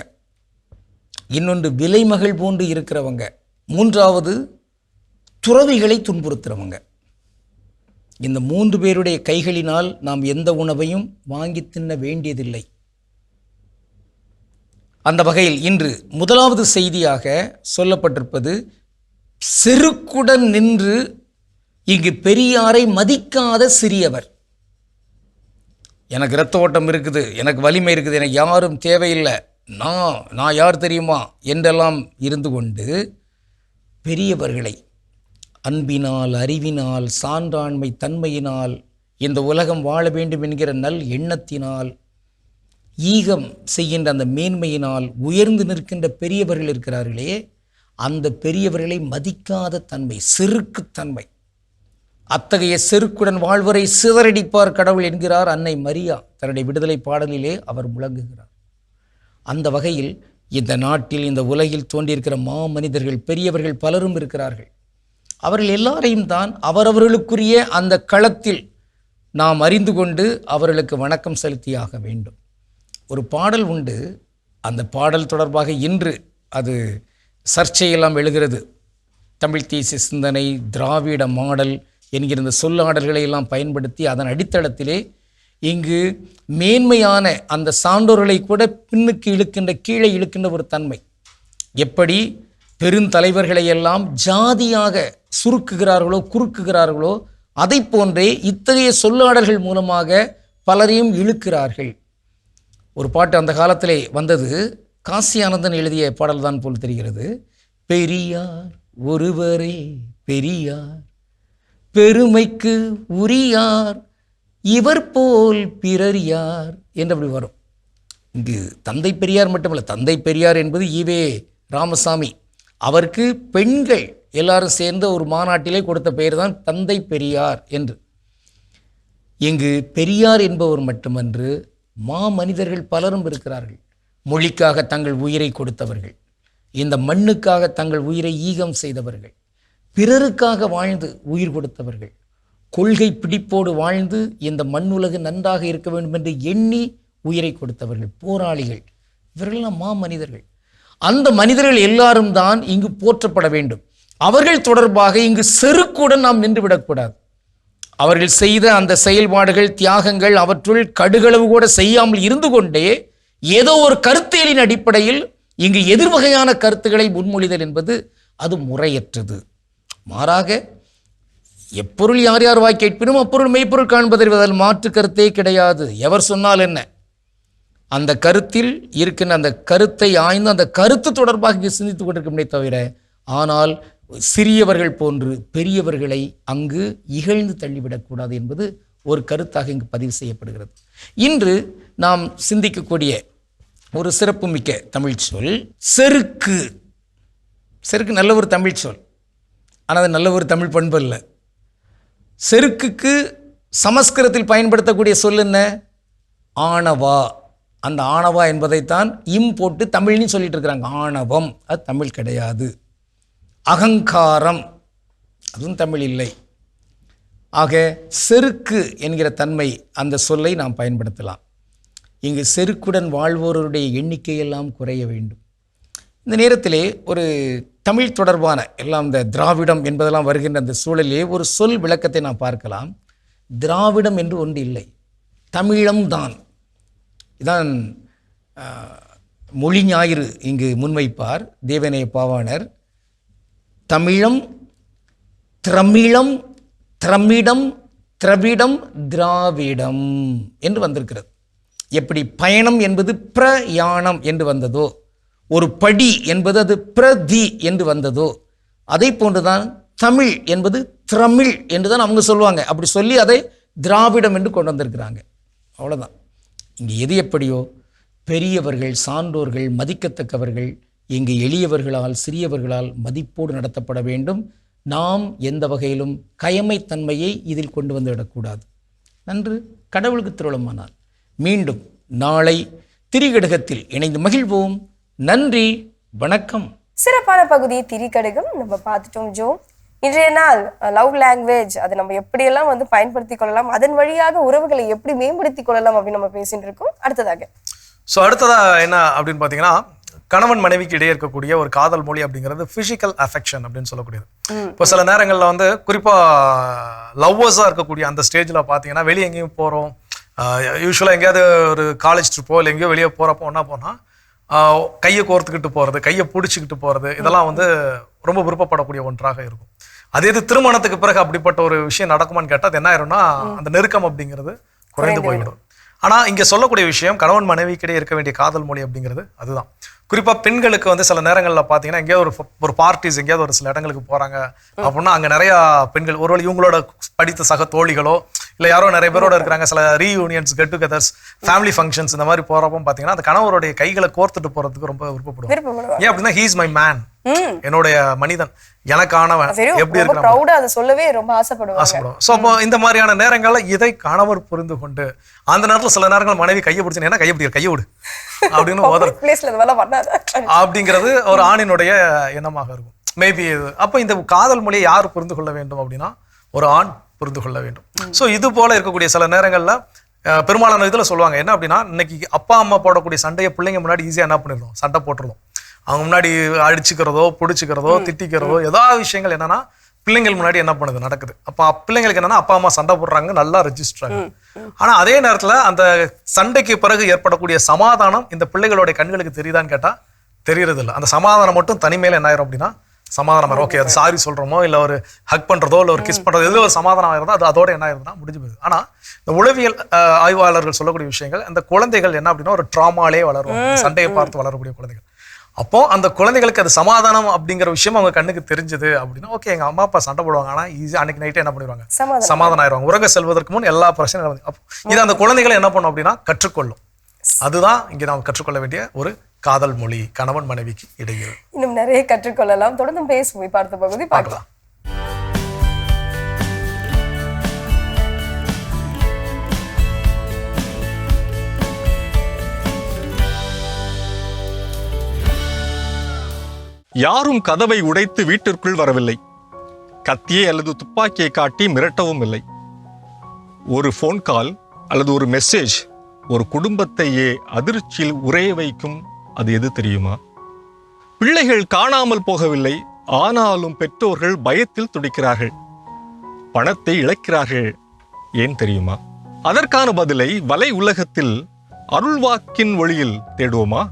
[SPEAKER 9] இன்னொன்று விலைமகள் போன்று இருக்கிறவங்க, மூன்றாவது துறவிகளை துன்புறுத்துறவங்க. இந்த 3 பேருடைய கைகளினால் நாம் எந்த உணவையும் வாங்கி தின்ன வேண்டியதில்லை. அந்த வகையில் இன்று முதலாவது செய்தியாக சொல்லப்பட்டிருப்பது, செருக்குடன் நின்று இங்கு பெரியாரை மதிக்காத சிறியவர். எனக்கு இரத்த ஓட்டம் இருக்குது, எனக்கு வலிமை இருக்குது, எனக்கு யாரும் தேவையில்லை, நான் யார் தெரியுமா என்றெல்லாம் இருந்து கொண்டு பெரியவர்களை அன்பினால், அறிவினால், சான்றாண்மை தன்மையினால், இந்த உலகம் வாழ வேண்டும் என்கிற நல் எண்ணத்தினால், ஈகம் செய்கின்ற அந்த மேன்மையினால் உயர்ந்து நிற்கின்ற பெரியவர்கள் இருக்கிறார்களே, அந்த பெரியவர்களை மதிக்காத தன்மை, செருக்குத்தன்மை. அத்தகைய செருக்குடன் வாழ்வரை சிதறடிப்பார் கடவுள் என்கிறார் அன்னை மரியா தன்னுடைய விடுதலை பாடலிலே அவர் முழங்குகிறார். அந்த வகையில் இந்த நாட்டில், இந்த உலகில் தோன்றியிருக்கிற மனிதர்கள், பெரியவர்கள் பலரும் இருக்கிறார்கள். அவர்கள் எல்லாரையும் தான் அவரவர்களுக்குரிய அந்த களத்தில் நாம் அறிந்து கொண்டு அவர்களுக்கு வணக்கம் செலுத்தியாக வேண்டும். ஒரு பாடல் உண்டு, அந்த பாடல் தொடர்பாக இன்று அது சர்ச்சையெல்லாம் எழுகிறது. தமிழ் தேசிய சிந்தனை, திராவிட மாடல் என்கிற இந்த சொல்லாடல்களை எல்லாம் பயன்படுத்தி அதன் அடித்தளத்திலே இங்கு மேன்மையான அந்த சான்றோர்களை கூட பின்னுக்கு இழுக்கின்ற, கீழே இழுக்கின்ற ஒரு தன்மை. எப்படி பெருந்தலைவர்களை எல்லாம் ஜாதியாக சுருக்குகிறார்களோ, குறுக்குகிறார்களோ, அதை போன்றே இத்தகைய சொல்லாடல்கள் மூலமாக பலரையும் இழுக்கிறார்கள். ஒரு பாட்டு அந்த காலத்திலே வந்தது, காசி ஆனந்தன் எழுதிய பாடல் தான் போல் தெரிகிறது. பெரியார் ஒருவரே பெரியார், பெருமைக்கு உரியார், இவர் போல் பிறர் யார் என்று அப்படி வரும். இங்கு தந்தை பெரியார் மட்டுமல்ல, தந்தை பெரியார் என்பது ஈவே ராமசாமி, அவருக்கு பெண்கள் எல்லாரும் சேர்ந்த ஒரு மாநாட்டிலே கொடுத்த பெயர் தான் தந்தை பெரியார் என்று. இங்கு பெரியார் என்பவர் மட்டுமன்று, மனிதர்கள் பலரும் இருக்கிறார்கள். மொழிக்காக தங்கள் உயிரை கொடுத்தவர்கள், இந்த மண்ணுக்காக தங்கள் உயிரை ஈகம் செய்தவர்கள், பிறருக்காக வாழ்ந்து உயிர் கொடுத்தவர்கள், கொள்கை பிடிப்போடு வாழ்ந்து இந்த மண்ணுலகு நன்றாக இருக்க வேண்டும் என்று எண்ணி உயிரை கொடுத்தவர்கள், போராளிகள். இவர்களெல்லாம் மனிதர்கள். அந்த மனிதர்கள் எல்லாரும் தான் இங்கு போற்றப்பட வேண்டும். அவர்கள் தொடர்பாக இங்கு செருக்குடன் நாம் நின்றுவிடக்கூடாது. அவர்கள் செய்த அந்த செயல்பாடுகள், தியாகங்கள், அவற்றுள் கடுகளவு கூட செய்யாமல் இருந்து கொண்டே ஏதோ ஒரு கருத்தியலின் அடிப்படையில் இங்கு எதிர்வகையான கருத்துக்களை முன்மொழிதல் என்பது அது முறையற்றது. மாறாக எப்பொருள் யார் யார் வாய் கேட்பினும் அப்பொருள் மெய்ப்பொருள் காண்பதில் மாற்று கருத்தே கிடையாது. எவர் சொன்னால் என்ன, அந்த கருத்தில் இருக்கின்ற அந்த கருத்தை ஆய்ந்து அந்த கருத்து தொடர்பாக இங்கு சிந்தித்துக் கொண்டிருக்கமே தவிர, ஆனால் சிறியவர்கள் போன்று பெரியவர்களை அங்கு இகழ்ந்து தள்ளிவிடக்கூடாது என்பது ஒரு கருத்தாக இங்கு பதிவு செய்யப்படுகிறது. இன்று நாம் சிந்திக்கக்கூடிய ஒரு சிறப்புமிக்க தமிழ் சொல் செருக்கு. செருக்கு நல்ல ஒரு தமிழ் சொல், ஆனால் அது நல்ல ஒரு தமிழ் பண்பு அல்ல. செருக்குக்கு சமஸ்கிருதத்தில் பயன்படுத்தக்கூடிய சொல் என்ன? ஆணவா. அந்த ஆணவா என்பதைத்தான் போட்டு தமிழ்னு சொல்லிட்டு இருக்கிறாங்க. ஆணவம் அது தமிழ் கிடையாது. அகங்காரம் அதுவும் தமிழ் இல்லை. ஆக செருக்கு என்கிற தன்மை அந்த சொல்லை நாம் பயன்படுத்தலாம். இங்கு செருக்குடன் வாழ்வோருடைய எண்ணிக்கையெல்லாம் குறைய வேண்டும். இந்த நேரத்திலே ஒரு தமிழ் தொடர்பான எல்லாம் இந்த திராவிடம் என்பதெல்லாம் வருகின்ற அந்த சூழலிலே ஒரு சொல் விளக்கத்தை நாம் பார்க்கலாம். திராவிடம் என்று ஒன்று இல்லை, தமிழம்தான். இதான் மொழி ஞாயிறு இங்கு முன்வைப்பார் தேவநேய பாவாணர். தமிழம், திரமிழம், திரமிடம், திரவிடம், திராவிடம் என்று வந்திருக்கிறது. எப்படி பயணம் என்பது பிரயாணம் என்று வந்ததோ, ஒரு படி என்பது அது பிரதி என்று வந்ததோ, அதை போன்றுதான் தமிழ் என்பது திரமிழ் என்று தான் அவங்க சொல்லுவாங்க. அப்படி சொல்லி அதை திராவிடம் என்று கொண்டு வந்திருக்கிறாங்க. அவ்வளோதான். இங்கே எது எப்படியோ பெரியவர்கள், சான்றோர்கள், மதிக்கத்தக்கவர்கள் இங்கு எளியவர்களால், சிறியவர்களால் மதிப்போடு நடத்தப்பட வேண்டும். நாம் எந்த வகையிலும் கயமைத்தன்மையை இதில் கொண்டு வந்து விடக்கூடாது. நன்று. கடவுளுக்கு திருவிழமானால் மீண்டும் நாளை திரிகடுகத்தில் இணைந்து மகிழ்வோம். நன்றி, வணக்கம்.
[SPEAKER 4] சிறப்பான பகுதி திரிகடுகம் நம்ம பார்த்துட்டோம் ஜோ. இன்றைய நாள் லவ் லாங்குவேஜ், அதை நம்ம எப்படியெல்லாம் வந்து பயன்படுத்தி கொள்ளலாம், அதன் வழியாக உறவுகளை எப்படி மேம்படுத்தி கொள்ளலாம் அப்படின்னு நம்ம பேசிட்டு இருக்கோம். அடுத்ததா
[SPEAKER 3] என்ன அப்படின்னு பார்த்தீங்கன்னா, கணவன் மனைவிக்கு இடையே இருக்கக்கூடிய ஒரு காதல் மொழி அப்படிங்கிறது ஃபிசிக்கல் அஃபெக்ஷன் அப்படின்னு சொல்லக்கூடியது. இப்போ சில நேரங்களில் வந்து குறிப்பாக லவ்வர்ஸாக இருக்கக்கூடிய அந்த ஸ்டேஜில் பார்த்தீங்கன்னா, வெளியே எங்கேயும் போகிறோம், யூஸ்வலாக எங்கேயாவது ஒரு காலேஜ் ட்ரிப்போ இல்லை எங்கேயோ வெளியே போகிறப்போ ஒன்றா போனால் கையை கோர்த்துக்கிட்டு போகிறது, கையை பிடிச்சிக்கிட்டு போகிறது, இதெல்லாம் வந்து ரொம்ப விருப்பப்படக்கூடிய ஒன்றாக இருக்கும். அதே இது திருமணத்துக்கு பிறகு அப்படிப்பட்ட ஒரு விஷயம் நடக்குமான்னு கேட்டால் அது என்ன ஆயிரும்னா, அந்த நெருக்கம் அப்படிங்கிறது குறைந்து போய்விடும். ஆனால் இங்கே சொல்லக்கூடிய விஷயம் கணவன் மனைவிக்கிடையே இருக்க வேண்டிய காதல் மொழி அப்படிங்கிறது அதுதான். குறிப்பாக பெண்களுக்கு வந்து சில நேரங்களில் பார்த்தீங்கன்னா, எங்கேயாவது ஒரு பார்ட்டிஸ் எங்கேயாவது ஒரு சில இடங்களுக்கு போகிறாங்க அப்படின்னா, அங்கே நிறையா பெண்கள் ஒருவேளை இவங்களோட படித்த சக தோழிகளோ இல்லை யாரோ நிறைய பேரோட இருக்கிறாங்க, சில ரீயூனியன்ஸ், கெட் டுகெதர்ஸ், ஃபேமிலி ஃபங்க்ஷன்ஸ் இந்த மாதிரி போகிறப்போ பார்த்தீங்கன்னா அந்த கணவருடைய கைகளை கோர்த்துட்டு போகிறதுக்கு ரொம்ப விருப்பப்படுவாங்க. ஏன் அப்படின்னா, ஹீ இஸ் மை மேன், என்னுடைய மனிதன், எனக்கானவன், எப்படி
[SPEAKER 4] இருக்கிறான் அதை சொல்லவே ரொம்ப ஆசைப்படுவாங்க.
[SPEAKER 3] ஸோ அப்போ இந்த மாதிரியான நேரங்களில் இதை கணவர் புரிந்து கொண்டு அந்த நேரத்தில் சில நேரங்கள் மனைவி கையை பிடிச்சு என்ன கையை பிடிக்கிற, கையை விடு அப்படின்னு அப்படிங்கிறது ஒரு ஆணினுடைய எண்ணமாக இருக்கும். மேபி அப்போ இந்த காதல் மொழியை யார் புரிந்து கொள்ள வேண்டும் அப்படின்னா, ஒரு ஆண் புரிந்து கொள்ள வேண்டும். ஸோ இது போல இருக்கக்கூடிய சில நேரங்களில் பெரும்பாலான இதில் சொல்லுவாங்க என்ன அப்படின்னா, இன்னைக்கு அப்பா அம்மா போடக்கூடிய சண்டையை பிள்ளைங்க முன்னாடி ஈஸியாக என்ன பண்ணிடுறோம், சண்டை போட்டுருந்தோம். அவங்க முன்னாடி அடிச்சுக்கிறதோ, பிடிச்சிக்கிறதோ, திட்டிக்கிறதோ, ஏதாவது விஷயங்கள் என்னன்னா பிள்ளைங்கள் முன்னாடி என்ன பண்ணுது நடக்குது. அப்போ பிள்ளைங்களுக்கு என்னன்னா அப்பா அம்மா சண்டை போடுறாங்க, நல்லா ரெஜிஸ்டர் ஆகுது. ஆனால் அதே நேரத்தில் அந்த சண்டைக்கு பிறகு ஏற்படக்கூடிய சமாதானம் இந்த பிள்ளைகளுடைய கண்களுக்கு தெரியுதான்னு கேட்டால் தெரியறது இல்லை. அந்த சமாதானம் மட்டும் தனிமையில என்ன ஆயிரும் அப்படின்னா சமாதானம். ஓகே, அது சாரி சொல்கிறோமோ இல்லை ஒரு ஹக் பண்ணுறதோ இல்லை ஒரு கிஸ் பண்ணுறதோ எதுவும் ஒரு சமாதானம் இருந்தால் அது அதோட என்ன ஆயிருதுன்னா முடிஞ்சு போகுது. ஆனால் இந்த உளவியல் ஆய்வாளர்கள் சொல்லக்கூடிய விஷயங்கள், அந்த குழந்தைகள் என்ன அப்படின்னா ஒரு ட்ராமாலே வளரும், சண்டையை பார்த்து வளரக்கூடிய குழந்தைகள். அப்போ அந்த குழந்தைகளுக்கு அது சமாதானம் அப்படிங்கிற விஷயம் அவங்க கண்ணுக்கு தெரிஞ்சது அப்படின்னா, ஓகே எங்க அம்மா அப்பா சண்டை போடுவாங்க, ஆனால் ஈஸியாக அன்னைக்கு நைட்டே என்ன பண்ணிடுவாங்க, சமாதானம் ஆயிடுவாங்க. உறங்க செல்வதற்கு முன் எல்லா பிரச்சனையும் இது அந்த குழந்தைகளை என்ன பண்ணும் அப்படின்னா கற்றுக்கொள்ளும். அதுதான் இங்கே நாம் கற்றுக்கொள்ள வேண்டிய ஒரு காதல் மொழி கணவன் மனைவிக்கு இடையே.
[SPEAKER 4] இன்னும் நிறைய கற்றுக்கொள்ளலாம். தொடர்ந்து பேசுவோம். பார்த்த பகுதி பார்க்கலாம்.
[SPEAKER 10] யாரும் கதவை உடைத்து வீட்டிற்குள் வரவில்லை. கத்தியை அல்லது துப்பாக்கியை காட்டி மிரட்டவும் இல்லை. ஒரு ஃபோன் கால் அல்லது ஒரு மெசேஜ் ஒரு குடும்பத்தையே அதிர்ச்சியில் உறைய வைக்கும். அது எது தெரியுமா? பிள்ளைகள் காணாமல் போகவில்லை, ஆனாலும் பெற்றோர்கள் பயத்தில் துடிக்கிறார்கள், பணத்தை இழக்கிறார்கள். ஏன் தெரியுமா? அதற்கான பதிலை வலை உலகத்தில் அருள்வாக்கின் ஒளியில் தேடுவோமா?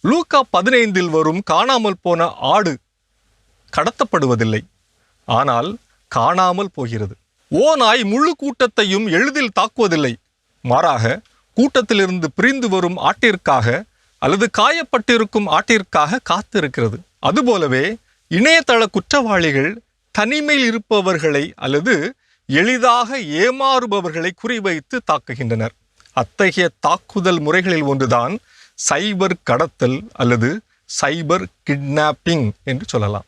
[SPEAKER 10] லூக்கா 15 வரும் காணாமல் போன ஆடு கடத்தப்படுவதில்லை, ஆனால் காணாமல் போகிறது. ஓநாய் முழு கூட்டத்தையும் எளிதில் தாக்குவதில்லை, மாறாக கூட்டத்திலிருந்து பிரிந்து வரும் ஆட்டிற்காக அல்லது காயப்பட்டிருக்கும் ஆட்டிற்காக காத்திருக்கிறது. அதுபோலவே இணையதள குற்றவாளிகள் தனிமையில் இருப்பவர்களை அல்லது எளிதாக ஏமாறுபவர்களை குறிவைத்து தாக்குகின்றனர். அத்தகைய தாக்குதல் முறைகளில் ஒன்றுதான் சைபர் கடத்தல் அல்லது சைபர் கிட்னாப்பிங் என்று சொல்லலாம்.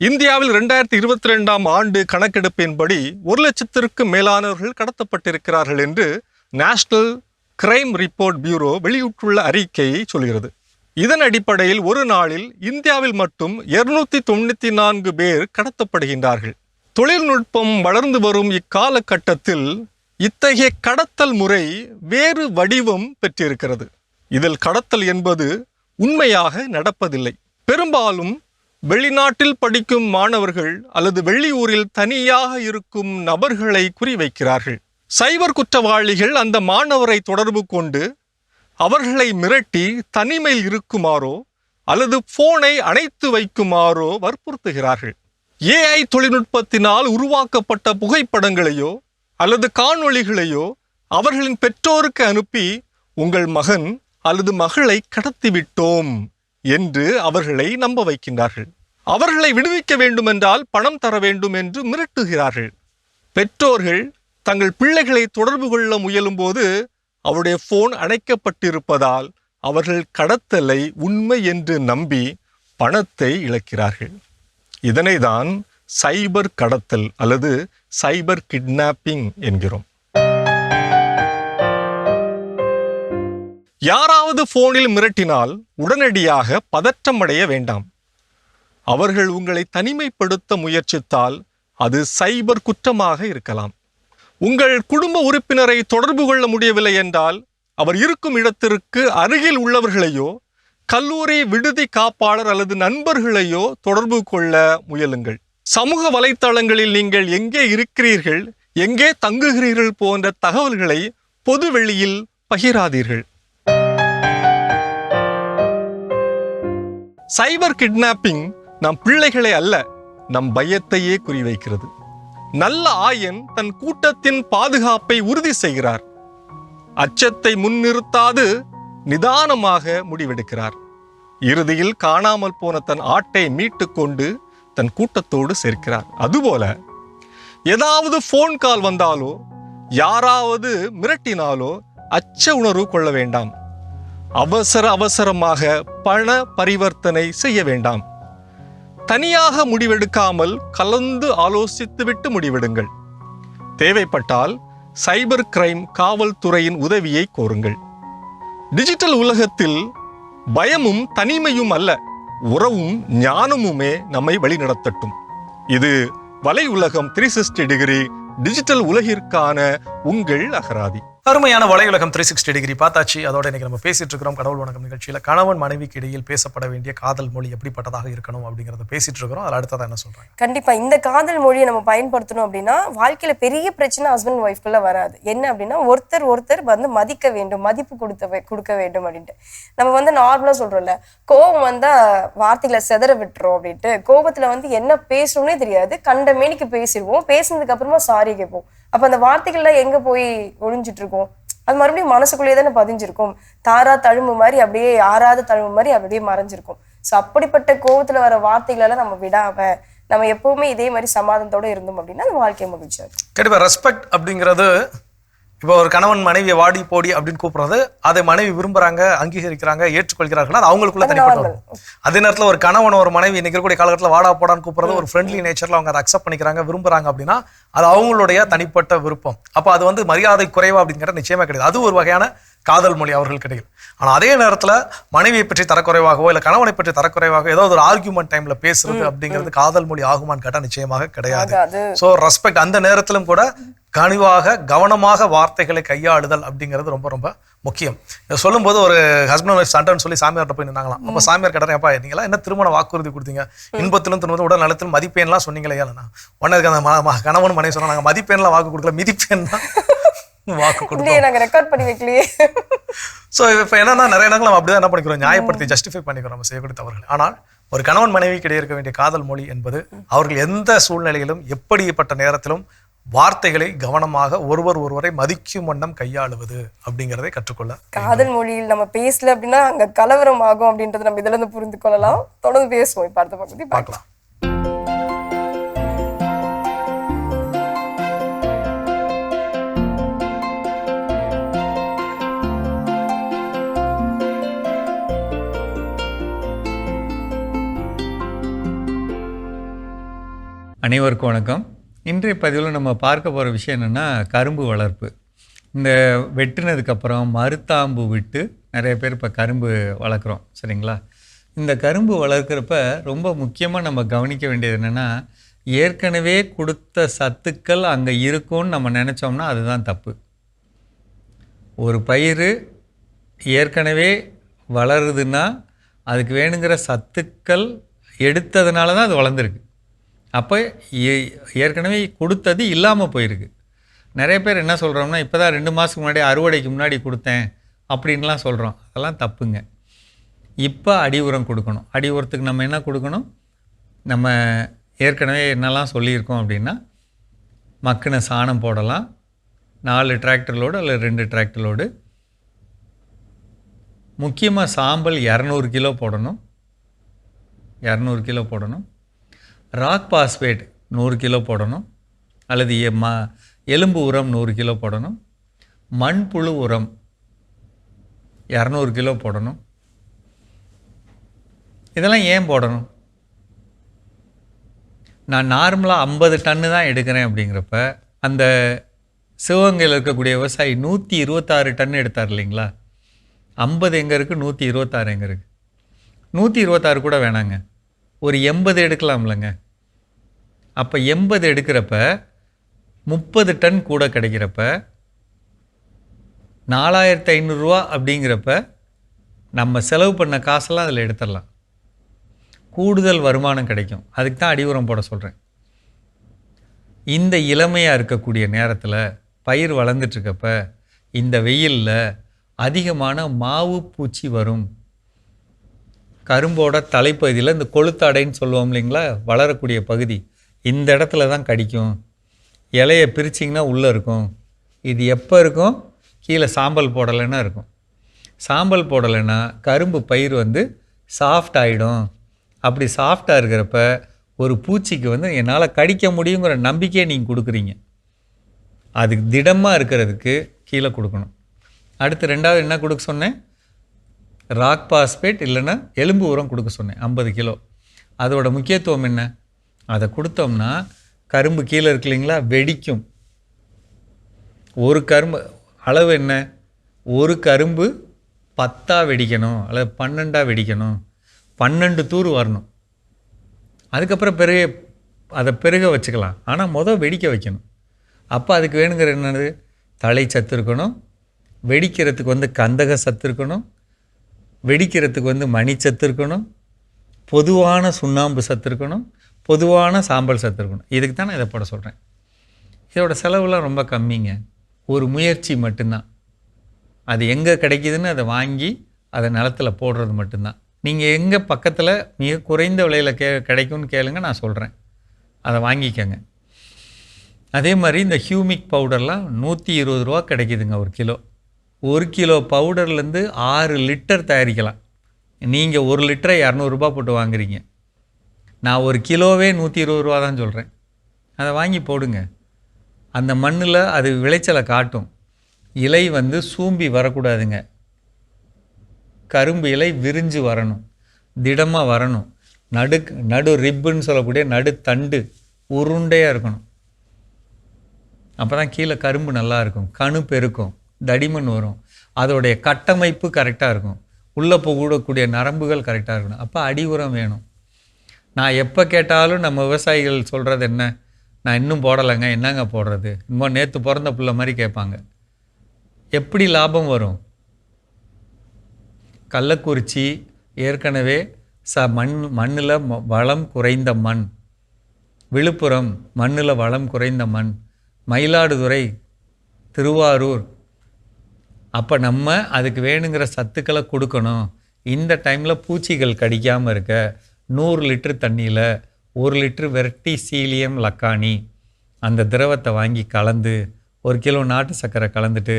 [SPEAKER 10] இந்தியாவில் 2022ஆம் ஆண்டு கணக்கெடுப்பின்படி 1 லட்சத்திற்கும் மேலானவர்கள் கடத்தப்பட்டிருக்கிறார்கள் என்று நேஷனல் கிரைம் ரிப்போர்ட் பியூரோ வெளியிட்டுள்ள அறிக்கையை சொல்கிறது. இதன் அடிப்படையில் ஒரு நாளில் இந்தியாவில் மட்டும் 294 பேர் கடத்தப்படுகின்றார்கள். தொழில்நுட்பம் வளர்ந்து வரும் இக்காலகட்டத்தில் இத்தகைய கடத்தல் முறை வேறு வடிவம் பெற்றிருக்கிறது. இதில் கடத்தல் என்பது உண்மையாக நடப்பதில்லை. பெரும்பாலும் வெளிநாட்டில் படிக்கும் மாணவர்கள் அல்லது வெளியூரில் தனியாக இருக்கும் நபர்களை குறிவைக்கிறார்கள். சைபர் குற்றவாளிகள் அந்த மாணவரை தொடர்பு கொண்டு அவர்களை மிரட்டி தனிமையில் இருக்குமாறோ அல்லது போனை அணைத்து வைக்குமாறோ வற்புறுத்துகிறார்கள். AI தொழில்நுட்பத்தினால் உருவாக்கப்பட்ட புகைப்படங்களையோ அல்லது காணொளிகளையோ அவர்களின் பெற்றோருக்கு அனுப்பி உங்கள் மகன் அல்லது மகளை கடத்திவிட்டோம் என்று அவர்களை நம்ப வைக்கின்றார்கள். அவர்களை விடுவிக்க வேண்டுமென்றால் பணம் தர வேண்டும் என்று மிரட்டுகிறார்கள். பெற்றோர்கள் தங்கள் பிள்ளைகளை தொடர்பு கொள்ள முயலும் போது அவருடைய போன் அணைக்கப்பட்டிருப்பதால் அவர்கள் கடத்தலை உண்மை என்று நம்பி பணத்தை இழக்கிறார்கள். இதனை தான் சைபர் கடத்தல் அல்லது சைபர் கிட்னாப்பிங் என்கிறோம். யாராவது போனில் மிரட்டினால் உடனடியாக பதற்றமடைய வேண்டாம். அவர்கள் உங்களை தனிமைப்படுத்த முயற்சித்தால் அது சைபர் குற்றமாக இருக்கலாம். உங்கள் குடும்ப உறுப்பினரை தொடர்பு கொள்ள முடியவில்லை என்றால் அவர் இருக்கும் இடத்திற்கு அருகில் உள்ளவர்களையோ கல்லூரி விடுதி காப்பாளர் அல்லது நண்பர்களையோ தொடர்பு கொள்ள முயலுங்கள். சமூக வலைத்தளங்களில் நீங்கள் எங்கே இருக்கிறீர்கள், எங்கே தங்குகிறீர்கள் போன்ற தகவல்களை பொது வெளியில் பகிராதீர்கள். சைபர் கிட்னாப்பிங் நம் பிள்ளைகளை அல்ல, நம் பயத்தையே குறிவைக்கிறது. நல்ல ஆயன் தன் கூட்டத்தின் பாதுகாப்பை உறுதி செய்கிறார். அச்சத்தை முன்னிறுத்தாது நிதானமாக முடிவெடுக்கிறார். இறுதியில் காணாமல் போன தன் ஆட்டை மீட்டு கொண்டு தன் கூட்டத்தோடு சேர்க்கிறார். அதுபோல ஏதாவது போன் கால் வந்தாலோ யாராவது மிரட்டினாலோ அச்ச உணர்வு கொள்ள வேண்டாம். அவசரமாக பண பரிவர்த்தனை செய்ய வேண்டாம். தனியாக முடிவெடுக்காமல் கலந்து ஆலோசித்துவிட்டு முடிவெடுங்கள். தேவைப்பட்டால் சைபர் கிரைம் காவல்துறையின் உதவியை கோருங்கள். டிஜிட்டல் உலகத்தில் பயமும் தனிமையும் அல்ல, உறவும் ஞானமுமே நம்மை வழிநடத்தட்டும். இது வலை உலகம் 360 டிகிரி டிஜிட்டல் உலகிற்கான உங்கள் அகராதி.
[SPEAKER 3] அருமையான வலையுலகம் 360 டிகிரி பார்த்தாச்சு. அதோட இன்னைக்கு நம்ம பேசிட்டு இருக்கிறோம் கடவுள் வணக்கம் நிகழ்ச்சியில் கணவன் மனைவிக்கு இடையில் பேசப்பட வேண்டிய காதல் மொழி எப்படிப்பட்டதாக இருக்கணும் அப்படிங்கிறத பேசிட்டு இருக்கிறோம். அதில் அடுத்ததான் என்ன சொல்றாங்க? கண்டிப்பா
[SPEAKER 4] இந்த காதல் மொழியை நம்ம பயன்படுத்தணும் அப்படின்னா வாழ்க்கையில பெரிய பிரச்சனை ஹஸ்பண்ட் ஒய்ஃப்குள்ள வராது. என்ன அப்படின்னா ஒருத்தர் வந்து மதிக்க வேண்டும், மதிப்பு கொடுக்க வேண்டும் அப்படின்ட்டு. நம்ம வந்து நார்மலா சொல்றோம்ல, கோபம் வந்தா வார்த்தைகளை செதற விட்டுரும் அப்படின்ட்டு. கோபத்துல வந்து என்ன பேசணும்னே தெரியாது, கண்ட மேனிக்கு பேசிடுவோம். பேசினதுக்கு அப்புறமா சாரி கேட்போம். அப்ப அந்த வார்த்தைகள்லாம் எங்க போய் ஒளிஞ்சிட்டு இருக்கும்? அது மறுபடியும் மனசுக்குள்ளேயே தானே பதிஞ்சிருக்கும். தாரா தழும்பு மாதிரி அப்படியே ஆறாத தழும்பு மாதிரி அப்படியே மறைஞ்சிருக்கும். ஸோ அப்படிப்பட்ட கோபத்துல வர வார்த்தைகளெல்லாம் நம்ம விடாம நம்ம எப்பவுமே இதே மாதிரி சமாதானத்தோட இருந்தோம் அப்படின்னா அந்த வாழ்க்கை மகிழ்ச்சியா இருக்கும்.
[SPEAKER 3] கண்டிப்பா ரெஸ்பெக்ட் அப்படிங்கிறது இப்போ ஒரு கணவன் மனைவியை வாடி போடி அப்படின்னு கூப்பிடுறது, அதை மனைவி விரும்புறாங்க, அங்கீகரிக்கிறாங்க, ஏற்றுக்கொள்கிறார்கள், அது அவங்களுக்குள்ள தனிப்பட்ட. அதே நேரத்தில் ஒரு கணவன் ஒரு மனைவி இன்னைக்கு இருக்கக்கூடிய காலகட்டத்தில் வாடா போடான்னு கூப்பிடுறது ஒரு ஃப்ரெண்ட்லி நேச்சர்ல அவங்க அதை அக்செப்ட் பண்ணிக்கிறாங்க, விரும்புறாங்க அப்படின்னா அது அவங்களுடைய தனிப்பட்ட விருப்பம். அப்போ அது வந்து மரியாதை குறைவா அப்படிங்கிற நிச்சயமா கிடையாது. அது ஒரு வகையான காதல் மொழி அவர்கள் கிடைக்கும். ஆனால் அதே நேரத்தில் மனைவியை பற்றி தரக்குறைவாகவோ இல்லை கணவனை பற்றி தரக்குறைவாக ஏதாவது ஒரு ஆர்கியூமெண்ட் டைம்ல பேசுறது அப்படிங்கிறது காதல் மொழி ஆகுமான்னு கேட்டால் நிச்சயமாக கிடையாது. ஸோ ரெஸ்பெக்ட் அந்த நேரத்திலும் கூட கனிவாக கவனமாக வார்த்தைகளை கையாளுதல் அப்படிங்கிறது ரொம்ப ரொம்ப முக்கியம். சொல்லும் போது ஒரு ஹஸ்பண்ட் ஒய்ஃப் சண்டைன்னு சொல்லி சாமியார்ட்ட போய் நின்னாங்களாம். அப்போ சாமியார் கேட்டாங்க, அப்பா நீங்களா என்ன திருமண வாக்குறுதி கொடுத்தீங்க, இன்பத்திலும் துன்பத்திலும் உடல் நலத்திலும் மதிப்பெண்லாம் சொன்னீங்களே, ஏன்னா உடனே அந்த கணவன் மனைவி சொன்னா நாங்கள் மதிப்பெண்லாம் வாக்கு கொடுக்கல, மிதிப்பெண் தான் வாக்கு கொடுத்தோம், நாங்கள் ரெக்கார்ட் பண்ணி வைக்கலையே. ஸோ இப்போ என்னன்னா நிறைய இடங்கள் நம்ம அப்படிதான் என்ன பண்ணிக்கிறோம், நியாயப்படுத்தி ஜஸ்டிஃபை பண்ணிக்கிறோம் நம்ம செய்யக்கூடிய தவறுகள். ஆனால் ஒரு கணவன் மனைவிக்கு இடையே இருக்க வேண்டிய காதல் மொழி என்பது அவர்கள் எந்த சூழ்நிலையிலும் எப்படிப்பட்ட நேரத்திலும் வார்த்தைகளை கவனமாக ஒருவரை மதிக்கும் வண்ணம் கையாளுவது அப்படிங்கிறதை கற்றுக்கொள்ள.
[SPEAKER 4] காதல் மொழியில் நம்ம பேசல அப்படின்னா அங்க கலவரம் ஆகும் அப்படின்றத நம்ம இதுல இருந்து புரிந்து கொள்ளலாம். தொடர்ந்து பேசுவோம். இப்ப அடுத்த பகுதி பார்க்கலாம்.
[SPEAKER 11] அனைவருக்கும் வணக்கம். இன்றைய பதிவில் நம்ம பார்க்க போகிற விஷயம் என்னென்னா கரும்பு வளர்ப்பு. இந்த வெட்டினதுக்கப்புறம் மருத்தாம்பு விட்டு நிறைய பேர் இப்போ கரும்பு வளர்க்குறோம், சரிங்களா? இந்த கரும்பு வளர்க்குறப்ப ரொம்ப முக்கியமாக நம்ம கவனிக்க வேண்டியது என்னென்னா, ஏற்கனவே கொடுத்த சத்துக்கள் அங்கே இருக்கும்னு நம்ம நினச்சோம்னா அதுதான் தப்பு. ஒரு பயிர் ஏற்கனவே வளருதுன்னா அதுக்கு வேணுங்கிற சத்துக்கள் எடுத்ததுனால தான் அது வளர்ந்துருக்கு. அப்போ ஏற்கனவே கொடுத்தது இல்லாமல் போயிருக்கு. நிறைய பேர் என்ன சொல்கிறோம்னா, இப்போ தான் 2 மாதத்துக்கு முன்னாடி அறுவடைக்கு முன்னாடி கொடுத்தேன் அப்படின்லாம் சொல்கிறோம். அதெல்லாம் தப்புங்க. இப்போ அடி உரம் கொடுக்கணும். அடி உரத்துக்கு நம்ம என்ன கொடுக்கணும்? நம்ம ஏற்கனவே என்னெல்லாம் சொல்லியிருக்கோம் அப்படின்னா, மக்கின சாணம் போடலாம், 4 டிராக்டர் லோடு அல்லது 2 டிராக்டர் லோடு. முக்கியமாக சாம்பல் 200 கிலோ போடணும், 200 கிலோ போடணும். ராக் பாஸ்பேட் 100 கிலோ போடணும், அல்லது எலும்பு உரம் 100 கிலோ போடணும். மண்புழு உரம் 200 கிலோ போடணும். இதெல்லாம் ஏன் போடணும்? நான் நார்மலாக 50 டன்னு தான் எடுக்கிறேன் அப்படிங்கிறப்ப, அந்த சிவகங்கையில் இருக்கக்கூடிய விவசாயி 126 டன் எடுத்தார் இல்லைங்களா? 50 எங்கே இருக்குது, 126 எங்கே இருக்குது? 126 கூட வேணாங்க, ஒரு 80 எடுக்கலாம்லங்க. அப்போ 80 எடுக்கிறப்ப 30 டன் கூட கிடைக்கிறப்ப 4500 ரூபா அப்படிங்கிறப்ப நம்ம செலவு பண்ண காசெல்லாம் அதில் எடுத்துடலாம். கூடுதல் வருமானம் கிடைக்கும். அதுக்கு தான் அடி உரம் போட சொல்கிறேன். இந்த இளமையாக இருக்கக்கூடிய நேரத்தில் பயிர் வளர்ந்துட்டுருக்கப்ப இந்த வெயிலில் அதிகமான மாவு பூச்சி வரும். கரும்போட தலைப்பகுதியில் இந்த கொளுத்தாடைன்னு சொல்லுவோம் இல்லைங்களா, வளரக்கூடிய பகுதி, இந்த இடத்துல தான் கடிக்கும். இலையை பிரிச்சிங்கன்னா உள்ளே இருக்கும். இது எப்போ இருக்கும்? கீழே சாம்பல் போடலைன்னா இருக்கும். சாம்பல் போடலைன்னா கரும்பு பயிர் சாஃப்ட் ஆகிடும். அப்படி சாஃப்டாக இருக்கிறப்ப ஒரு பூச்சிக்கு என்னால் கடிக்க முடியுங்கிற நம்பிக்கையை நீங்கள் கொடுக்குறீங்க. அதுக்கு திடமாக இருக்கிறதுக்கு கீழே கொடுக்கணும். அடுத்து 2வது என்ன கொடுக்க சொன்னேன்? ராக் பாஸ்பேட் இல்லைன்னா எலும்பு உரம் கொடுக்க சொன்னேன், 50 கிலோ. அதோட முக்கியத்துவம் என்ன? அதை கொடுத்தோம்னா கரும்பு கீழே இருக்கு இல்லைங்களா, வெடிக்கும். ஒரு கரும்பு அளவு என்ன? ஒரு கரும்பு 10 வெடிக்கணும் அல்லது 12 வெடிக்கணும். 12 தூர் வரணும். அதுக்கப்புறம் அதை பெருக வச்சுக்கலாம். ஆனால் வெடிக்க வைக்கணும். அப்போ அதுக்கு வேணுங்கிற என்னது? தழை சத்து இருக்கணும், வெடிக்கிறதுக்கு கந்தக சத்து இருக்கணும், வெடிக்கிறதுக்கு மணிச்சத்து இருக்கணும், பொதுவான சுண்ணாம்பு சத்து இருக்கணும், பொதுவான சாம்பல் சத்து இருக்கணும். இதுக்கு தான் நான் இதை போட சொல்கிறேன். இதோட செலவுலாம் ரொம்ப கம்மிங்க. ஒரு முயற்சி மட்டும்தான். அது எங்கே கிடைக்கிதுன்னு அதை வாங்கி அதை நிலத்தில் போடுறது மட்டும்தான். நீங்கள் எங்கே பக்கத்தில் மிக குறைந்த விலையில் கிடைக்கும்னு கேளுங்க, நான் சொல்கிறேன், அதை வாங்கிக்கோங்க. அதே மாதிரி இந்த ஹியூமிக் பவுடர்லாம் 120 ரூபா கிடைக்கிதுங்க ஒரு கிலோ. 1 கிலோ பவுடர்லேருந்து 6 லிட்டர் தயாரிக்கலாம். நீங்கள் 1 லிட்டரை 200 ரூபா போட்டு வாங்குறீங்க. நான் ஒரு கிலோவே 120 ரூபா தான் சொல்கிறேன். அதை வாங்கி போடுங்க. அந்த மண்ணில் அது விளைச்சலை காட்டும். இலை சூம்பி வரக்கூடாதுங்க. கரும்பு இலை விரிஞ்சு வரணும், திடமாக வரணும். நடு ரிப்புன்னு சொல்லக்கூடிய நடு தண்டு உருண்டையாக இருக்கணும். அப்போ தான் கீழே கரும்பு நல்லா இருக்கும், கணு பெருக்கும், தடிமண் வரும், அதோடைய கட்டமைப்பு கரெக்டாக இருக்கும், உள்ளே போகக்கூடிய நரம்புகள் கரெக்டாக இருக்கணும். அப்போ அடி உரம் வேணும். நான் எப்போ கேட்டாலும் நம்ம விவசாயிகள் சொல்கிறது என்ன? நான் இன்னும் போடலைங்க, என்னங்க போடுறது? இன்னும் நேற்று பிறந்த பிள்ளை மாதிரி கேட்பாங்க. எப்படி லாபம் வரும்? கள்ளக்குறிச்சி ஏற்கனவே மண்ணில் வளம் குறைந்த மண், விழுப்புரம் மண்ணில் வளம் குறைந்த மண், மயிலாடுதுறை, திருவாரூர். அப்போ நம்ம அதுக்கு வேணுங்கிற சத்துக்களை கொடுக்கணும். இந்த டைமில் பூச்சிகள் கடிக்காமல் இருக்க 100 லிட்டர் தண்ணியில் 1 லிட்டர் வெர்டிசீலியம் லக்கானி அந்த திரவத்தை வாங்கி கலந்து 1 கிலோ நாட்டு சர்க்கரை கலந்துட்டு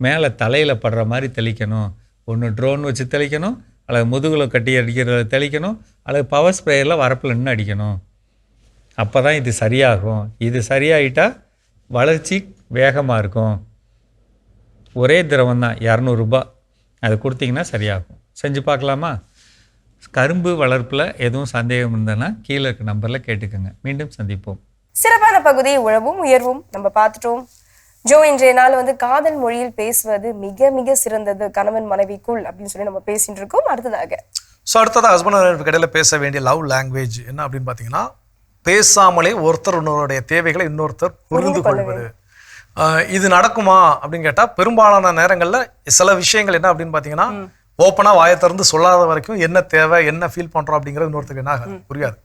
[SPEAKER 11] மேலே தலையில் படுற மாதிரி தெளிக்கணும். ஒன்று ட்ரோன் வச்சு தெளிக்கணும், அல்லது முதுகில் கட்டி அடிக்கிறத தெளிக்கணும், அல்லது பவர் ஸ்ப்ரேயரில் வரப்பில் நின்று அடிக்கணும். அப்போ தான் இது சரியாகும். இது சரியாயிட்டால் வளர்ச்சி வேகமாக இருக்கும். ஒரே திரவம் தான், 200 ரூபா. அதை கொடுத்தீங்கன்னா சரியாகும். செஞ்சு பார்க்கலாமா? கரும்பு வளர்ப்பில் எதுவும் சந்தேகம் இருந்ததுன்னா கீழே இருக்க நம்பரில் கேட்டுக்கோங்க. மீண்டும் சந்திப்போம்.
[SPEAKER 4] சிறப்பான பகுதி உழவும் உயர்வும் நம்ம பார்த்துட்டோம். ஜோ, இன்றைய நாள் வந்து காதல் மொழியில் பேசுவது மிக மிக சிறந்தது கணவன் மனைவிக்குள் அப்படின்னு சொல்லி நம்ம பேசிட்டு இருக்கோம். அடுத்ததாக
[SPEAKER 3] ஹஸ்பண்ட் அண்ட் ஒய்ஃப் இடையில பேச வேண்டிய லவ் லாங்குவேஜ் என்ன அப்படின்னு பார்த்தீங்கன்னா, பேசாமலே ஒருத்தர் இன்னொருடைய தேவைகளை இன்னொருத்தர் புரிந்து கொள்வது. இது நடக்குமா அப்படின்னு கேட்டால் பெரும்பாலான நேரங்களில் சில விஷயங்கள் என்ன அப்படின்னு பார்த்தீங்கன்னா, ஓப்பனாக வாயை திறந்து சொல்லாத வரைக்கும் என்ன தேவை என்ன ஃபீல் பண்ணுறோம் அப்படிங்கிறது இன்னொருத்தருக்கு என்ன புரியாது.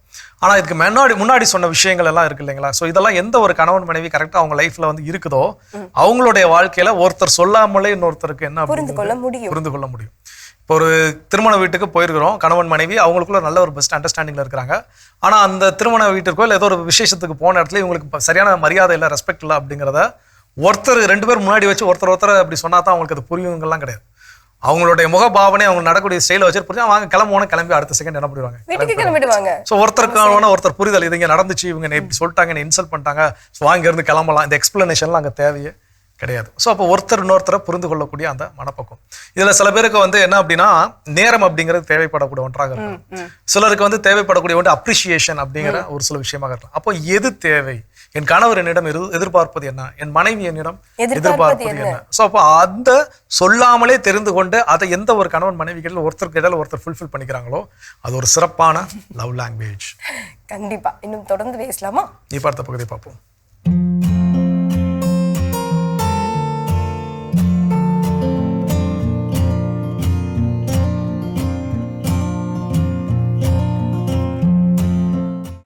[SPEAKER 3] ஆனால் இதுக்கு முன்னாடி சொன்ன விஷயங்கள் எல்லாம் இருக்கு இல்லைங்களா? ஸோ இதெல்லாம் எந்த ஒரு கணவன் மனைவி கரெக்டாக அவங்க லைஃப்ல வந்து இருக்குதோ அவங்களுடைய வாழ்க்கையில ஒருத்தர் சொல்லாமலே இன்னொருத்தருக்கு என்ன புரிந்து கொள்ள முடியும். இப்போ ஒரு திருமண வீட்டுக்கு போயிருக்கிறோம், கணவன் மனைவி அவங்களுக்குள்ள நல்ல ஒரு பெஸ்ட் அண்டர்ஸ்டாண்டிங்ல இருக்கிறாங்க. ஆனால் அந்த திருமண வீட்டிற்கோ இல்லை ஏதோ ஒரு விசேஷத்துக்கு போன இடத்துல இவங்களுக்கு சரியான மரியாதை இல்லை, ரெஸ்பெக்ட் இல்லை அப்படிங்கிறத ஒருத்தர் 2 பேர் முன்னாடி வச்சு ஒருத்தர் அப்படி சொன்னா தான் அவங்களுக்கு அது புரியுங்கலாம் கிடையாது. அவங்களுடைய முகபாவனை அவங்க நடக்கூடிய ஸ்டைல வச்சு புரிஞ்சா அவங்க கிளம்பி அடுத்த செகண்ட் என்ன பண்ணிடுவாங்க. ஸோ ஒருத்தர் புரிதல், இது இங்கே நடந்துச்சு, இவங்க இப்படி சொல்லிட்டாங்க, இன்சல்ட் பண்ணிட்டாங்க, ஸோ அங்கேருந்து கிளம்பலாம், இந்த எக்ஸ்பிளனேஷன்லாம் அங்கே தேவையே கிடையாது. ஸோ அப்போ ஒருத்தர் இன்னொருத்தரை புரிந்து கொள்ளக்கூடிய அந்த மனப்பக்கம். இதுல சில பேருக்கு வந்து என்ன அப்படின்னா, நேரம் அப்படிங்கிறது தேவைப்படக்கூடிய ஒன்றாக இருக்கும். சிலருக்கு வந்து தேவைப்படக்கூடிய ஒன்று அப்ரிசியேஷன் அப்படிங்கிற ஒரு சில விஷயமாக இருக்கலாம். அப்போ எது தேவை? என் கணவர் என்னிடம் எதிர்பார்ப்பது என்ன, என் மனைவி என்னிடம் எதிர்பார்ப்பது என்ன? ஸோ அப்போ அந்த சொல்லாமலே தெரிந்து கொண்டு அதை எந்த ஒரு கணவன் மனைவிகளில் ஒருத்தருக்கு இடையில ஒருத்தர் ஃபுல்ஃபில் பண்ணிக்கிறாங்களோ அது ஒரு சிறப்பான லவ் லாங்குவேஜ்.
[SPEAKER 4] கண்டிப்பா இன்னும் தொடர்ந்து பேசலாமா?
[SPEAKER 3] இப்போ அடுத்த பகுதியை பார்ப்போம்.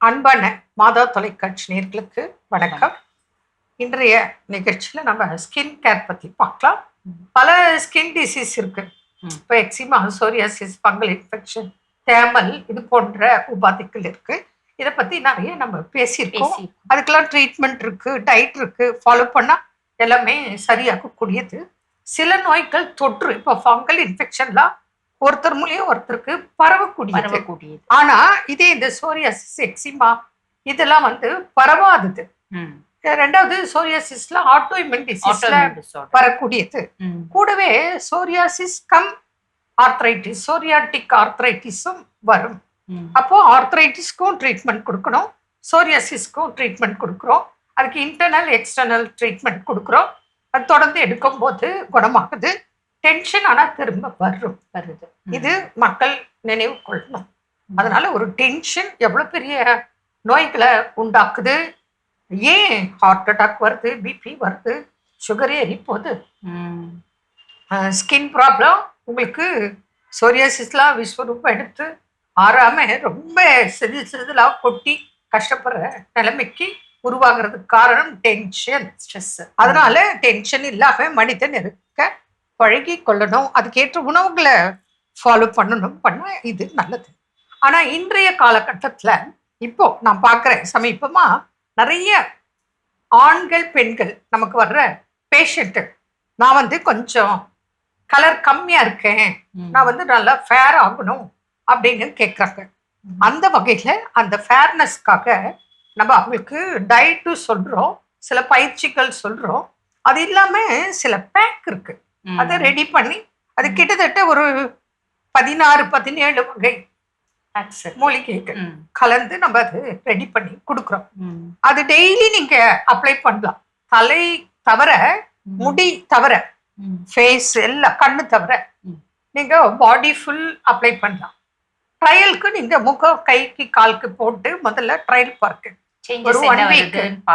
[SPEAKER 12] அன்பான மாதா தொலைக்காட்சி நேயர்களுக்கு வணக்கம். இன்றைய நிகழ்ச்சியில் நம்ம ஸ்கின் கேர் பற்றி பார்க்கலாம். பல ஸ்கின் டிசீஸ் இருக்கு. இப்போ எக்ஸிமா, சோரியாசிஸ், ஃபங்கல் இன்ஃபெக்ஷன், தேமல், இது போன்ற உபாதைகள் இருக்கு. இதை பற்றி நிறைய நம்ம பேசியிருக்கோம். அதுக்கெல்லாம் ட்ரீட்மெண்ட் இருக்கு, டயட் இருக்கு, ஃபாலோ பண்ணால் எல்லாமே சரியாகக்கூடியது. சில நோய்கள் தொற்று, இப்போ ஃபங்கல் இன்ஃபெக்ஷன்லாம் ஒருத்தர் மூலியம் ஒருத்தருக்கு பரவக்கூடியது. ஆனா இதே இந்த சோரியாசிஸ், எக்ஸிமா இதெல்லாம் வந்து பரவாதது. ரெண்டாவது சோரியாசிஸ்ல ஆட்டோ இம்யூன் டிசீஸ்ல வரக்கூடியது. கூடவே சோரியாசிஸ் கம் ஆர்த்ரைட்டிஸ், சோரியாட்டிக் ஆர்த்ரைட்டிஸும் வரும். அப்போ ஆர்த்ரைட்டிஸ்க்கும் ட்ரீட்மெண்ட் கொடுக்கணும், சோரியாசிஸ்க்கும் ட்ரீட்மெண்ட் கொடுக்குறோம். அதுக்கு இன்டர்னல் எக்ஸ்டர்னல் ட்ரீட்மெண்ட் கொடுக்குறோம். அது தொடர்ந்து எடுக்கும் போது குணமாகுது. டென்ஷன் ஆனா திரும்ப வருது. இது மக்கள் நினைவு கொள்ளணும். அதனால ஒரு டென்ஷன் எவ்வளவு பெரிய நோய்களை உண்டாக்குது. ஏன் ஹார்ட் அட்டாக் வருது, பிபி வருது, சுகர் ஏறி போகுது. ஸ்கின் ப்ராப்ளம், உங்களுக்கு சோரியாசிஸ்லாம் விஸ்வரூபம் எடுத்து ஆறாம ரொம்ப சிறிதெல்லாம் கொட்டி கஷ்டப்படுற நிலைமைக்கு உருவாகிறதுக்கு காரணம் டென்ஷன், ஸ்ட்ரெஸ். அதனால டென்ஷன் இல்லாம மனிதன் இருக்க பழகி கொள்ளணும். அதுக்கேற்ற உணவுகளை ஃபாலோ பண்ண இது நல்லது. ஆனா இன்றைய காலகட்டத்துல இப்போ நான் பார்க்குறேன், சமீபமா நிறைய ஆண்கள் பெண்கள் நமக்கு வர்ற பேஷண்ட்டு, நான் வந்து கொஞ்சம் கலர் கம்மியா இருக்கேன், நான் வந்து நல்லா ஃபேர் ஆகணும் அப்படின்னு கேட்குறாங்க. அந்த வகையில அந்த ஃபேர்னஸ்க்காக நம்ம அவங்களுக்கு டயட்டு சொல்றோம், சில பயிற்சிகள் சொல்றோம். அது இல்லாம சில பேக் இருக்கு, அதை ரெடி பண்ணி அது கிட்டத்தட்ட ஒரு 16-17 வகை மூலிகைகள் கலந்து நம்ம அது ரெடி பண்ணி கொடுக்குறோம். அது டெய்லி நீங்க அப்ளை பண்ணலாம். தலை தவிர, முடி தவிர, ஃபேஸ் எல்லாம், கண்ணு தவிர நீங்க பாடி ஃபுல் அப்ளை பண்ணலாம். ட்ரையலுக்கு நீங்க முகம், கைக்கு, காலுக்கு போட்டு முதல்ல ட்ரையல் பார்க்க ஒரு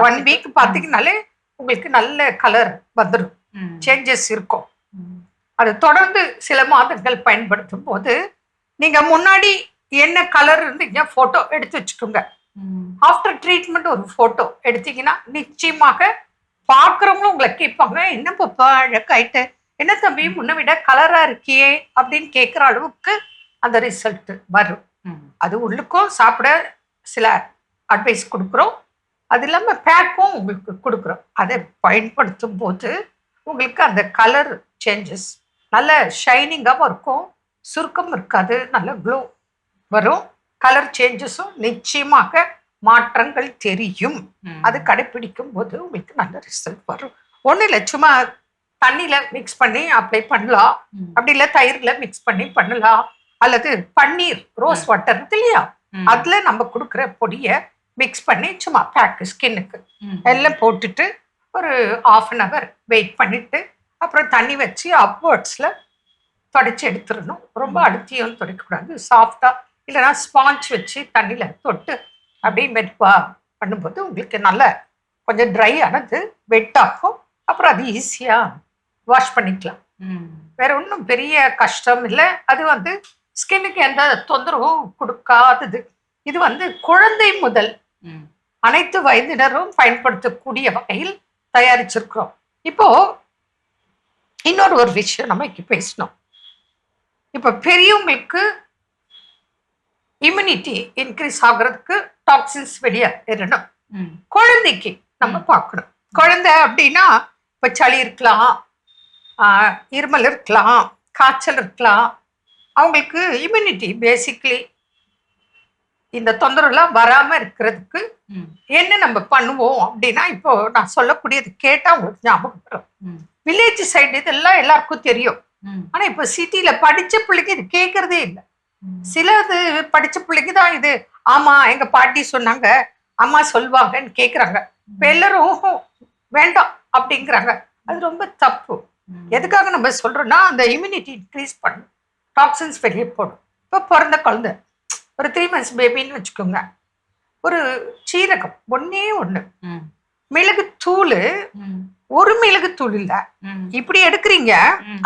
[SPEAKER 12] 1 வீக் பார்த்தீங்கன்னாலே உங்களுக்கு நல்ல கலர் வந்துடும், சேஞ்சஸ் இருக்கும். அது தொடர்ந்து சில மாதங்கள் பயன்படுத்தும் போது நீங்க முன்னாடி என்ன கலர் இருந்தீங்க போட்டோ எடுத்து வச்சுக்கோங்க. ஆஃப்டர் ட்ரீட்மெண்ட் ஒரு போட்டோ எடுத்தீங்கன்னா நிச்சயமாக பார்க்குறவங்களும் உங்களை கேட்பாங்க, என்ன பாப்பா அழகாயிட்டு, என்ன தம்பி முன்ன விட கலரா இருக்கியே அப்படின்னு கேட்குற அளவுக்கு அந்த ரிசல்ட் வரும். அது உள்ளுக்கும் சாப்பிட சில அட்வைஸ் கொடுக்குறோம், அது இல்லாமல் பேக்கும் உங்களுக்கு கொடுக்குறோம். அதை பயன்படுத்தும் போது உங்களுக்கு அந்த கலர் சேஞ்சஸ் நல்ல ஷைனிங்காகவும் இருக்கும், சுருக்கம் இருக்காது, நல்ல க்ளோ வரும். கலர் சேஞ்சஸும் நிச்சயமாக மாற்றங்கள் தெரியும். அது கடைப்பிடிக்கும் போது உங்களுக்கு நல்ல ரிசல்ட் வரும். ஒன்றும் இல்லை, சும்மா தண்ணியில் மிக்ஸ் பண்ணி அப்ளை பண்ணலாம், அப்படி இல்லை தயிரில் மிக்ஸ் பண்ணி பண்ணலாம், அல்லது பன்னீர் ரோஸ் வாட்டர் இருக்கு இல்லையா, அதுல நம்ம கொடுக்குற பொடியை மிக்ஸ் பண்ணி சும்மா பேக்கு ஸ்கின்னுக்கு எல்லாம் போட்டுட்டு ஒரு 1/2 hour வெயிட் பண்ணிட்டு அப்புறம் தண்ணி வச்சு அப்வர்ட்ஸில் தொடச்சி எடுத்துடணும். ரொம்ப அழுத்தியும் துடைக்கக்கூடாது, சாஃப்டா இல்லைன்னா ஸ்பாஞ்ச் வச்சு தண்ணியில் தொட்டு அப்படியே மெதுவாக பண்ணும்போது உங்களுக்கு நல்ல கொஞ்சம் ட்ரை ஆனது வெட் ஆகும். அப்புறம் அது ஈஸியாக வாஷ் பண்ணிக்கலாம். வேற ஒன்றும் பெரிய கஷ்டம் இல்லை. அது ஸ்கின்னுக்கு எந்த தொந்தரவும் கொடுக்காதது. இது குழந்தை முதல் அனைத்து வயதினரும் பயன்படுத்தக்கூடிய வகையில் தயாரிச்சிருக்கிறோம். இப்போ இன்னொரு விஷயம் நம்ம இங்க பேசணும். இப்போ பெரியவங்களுக்கு இம்யூனிட்டி இன்க்ரீஸ் ஆகுறதுக்கு டாக்ஸின்ஸ் வெளியேறணும். குழந்தைக்கு நம்ம பார்க்கணும். குழந்தை அப்படின்னா இப்போ சளி இருக்கலாம், இருமல் இருக்கலாம், காய்ச்சல் இருக்கலாம். அவங்களுக்கு இம்யூனிட்டி பேசிக்லி இந்த தொந்தரவுலாம் வராம இருக்கிறதுக்கு என்ன நம்ம பண்ணுவோம் அப்படின்னா, இப்போ நான் சொல்லக்கூடியது கேட்டா உங்களுக்கு ஞாபகம் வரும். வில்லேஜ் சைடு இதெல்லாம் எல்லாருக்கும் தெரியும். ஆனா இப்ப சிட்டில படிச்ச பிள்ளைக்கு இது கேட்கறதே இல்லை. சிலது படிச்ச பிள்ளைக்கு தான் இது ஆமா எங்க பாட்டி சொன்னாங்க, அம்மா சொல்லுவாங்கன்னு கேக்குறாங்க. இப்ப எல்லாரும் வேண்டாம் அப்படிங்கிறாங்க. அது ரொம்ப தப்பு. எதுக்காக நம்ம சொல்றோம்னா, அந்த இம்யூனிட்டி இன்க்ரீஸ் பண்ணும், டாக்ஸின்ஸ் வெளியே போடும். இப்போ பிறந்த குழந்தை ஒரு 3 months பேபின்னு வச்சுக்கோங்க, ஒரு சீரகம் ஒன்னே ஒண்ணு, மிளகு தூள், ஒரு மிளகு தூள் இல்ல, இப்படி எடுக்கிறீங்க,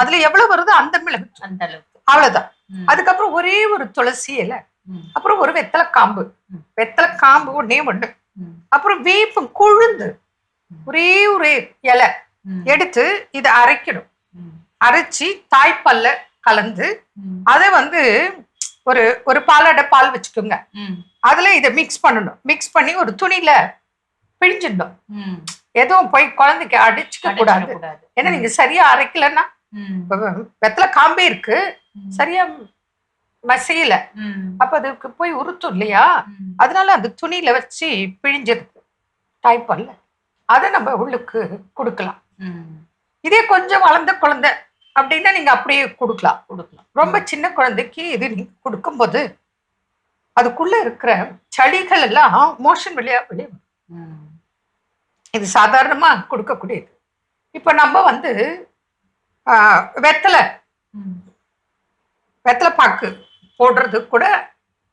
[SPEAKER 12] அதுல எவ்வளவு வருதோ அந்த மிளகு அந்த அளவுக்கு, அவ்வளவுதான். அதுக்கப்புறம் ஒரே ஒரு துளசி இலை, அப்புறம் ஒரு வெத்தலை காம்பு ஒன்னே ஒண்ணு, அப்புறம் வேப்பம் கொழுந்து ஒரே ஒரு இலை எடுத்து இதை அரைக்கணும். அரைச்சி தாய்ப்பால்ல கலந்து அதை ஒரு பாலாடை பால் வச்சுக்கோங்க, அதுல இதை மிக்ஸ் பண்ணணும். மிக்ஸ் பண்ணி ஒரு துணியில பிழிஞ்சிடணும். எதுவும் போய் குழந்தைக்கு அடிச்சுக்க கூடாது. ஏன்னா நீங்க சரியா அரைக்கலன்னா, வெத்தலை காம்பே இருக்கு சரியா மசையில, அப்ப அதுக்கு போய் உறுத்தும் இல்லையா, அதனால அந்த துணியில வச்சு பிழிஞ்சிருக்கு தாய்ப்பால்ல, அதை நம்ம உள்ளுக்கு கொடுக்கலாம். இதே கொஞ்சம் வளர்ந்த குழந்தை அப்படின்னா நீங்க அப்படியே கொடுக்கலாம். ரொம்ப சின்ன குழந்தைக்கு இது நீங்க கொடுக்கும்போது அதுக்குள்ள இருக்கிற சளிகள் எல்லாம் மோஷன் வெளியே வரும். இது சாதாரணமா கொடுக்கக்கூடியது. இப்ப நம்ம வெத்தலை பாக்கு போடுறது கூட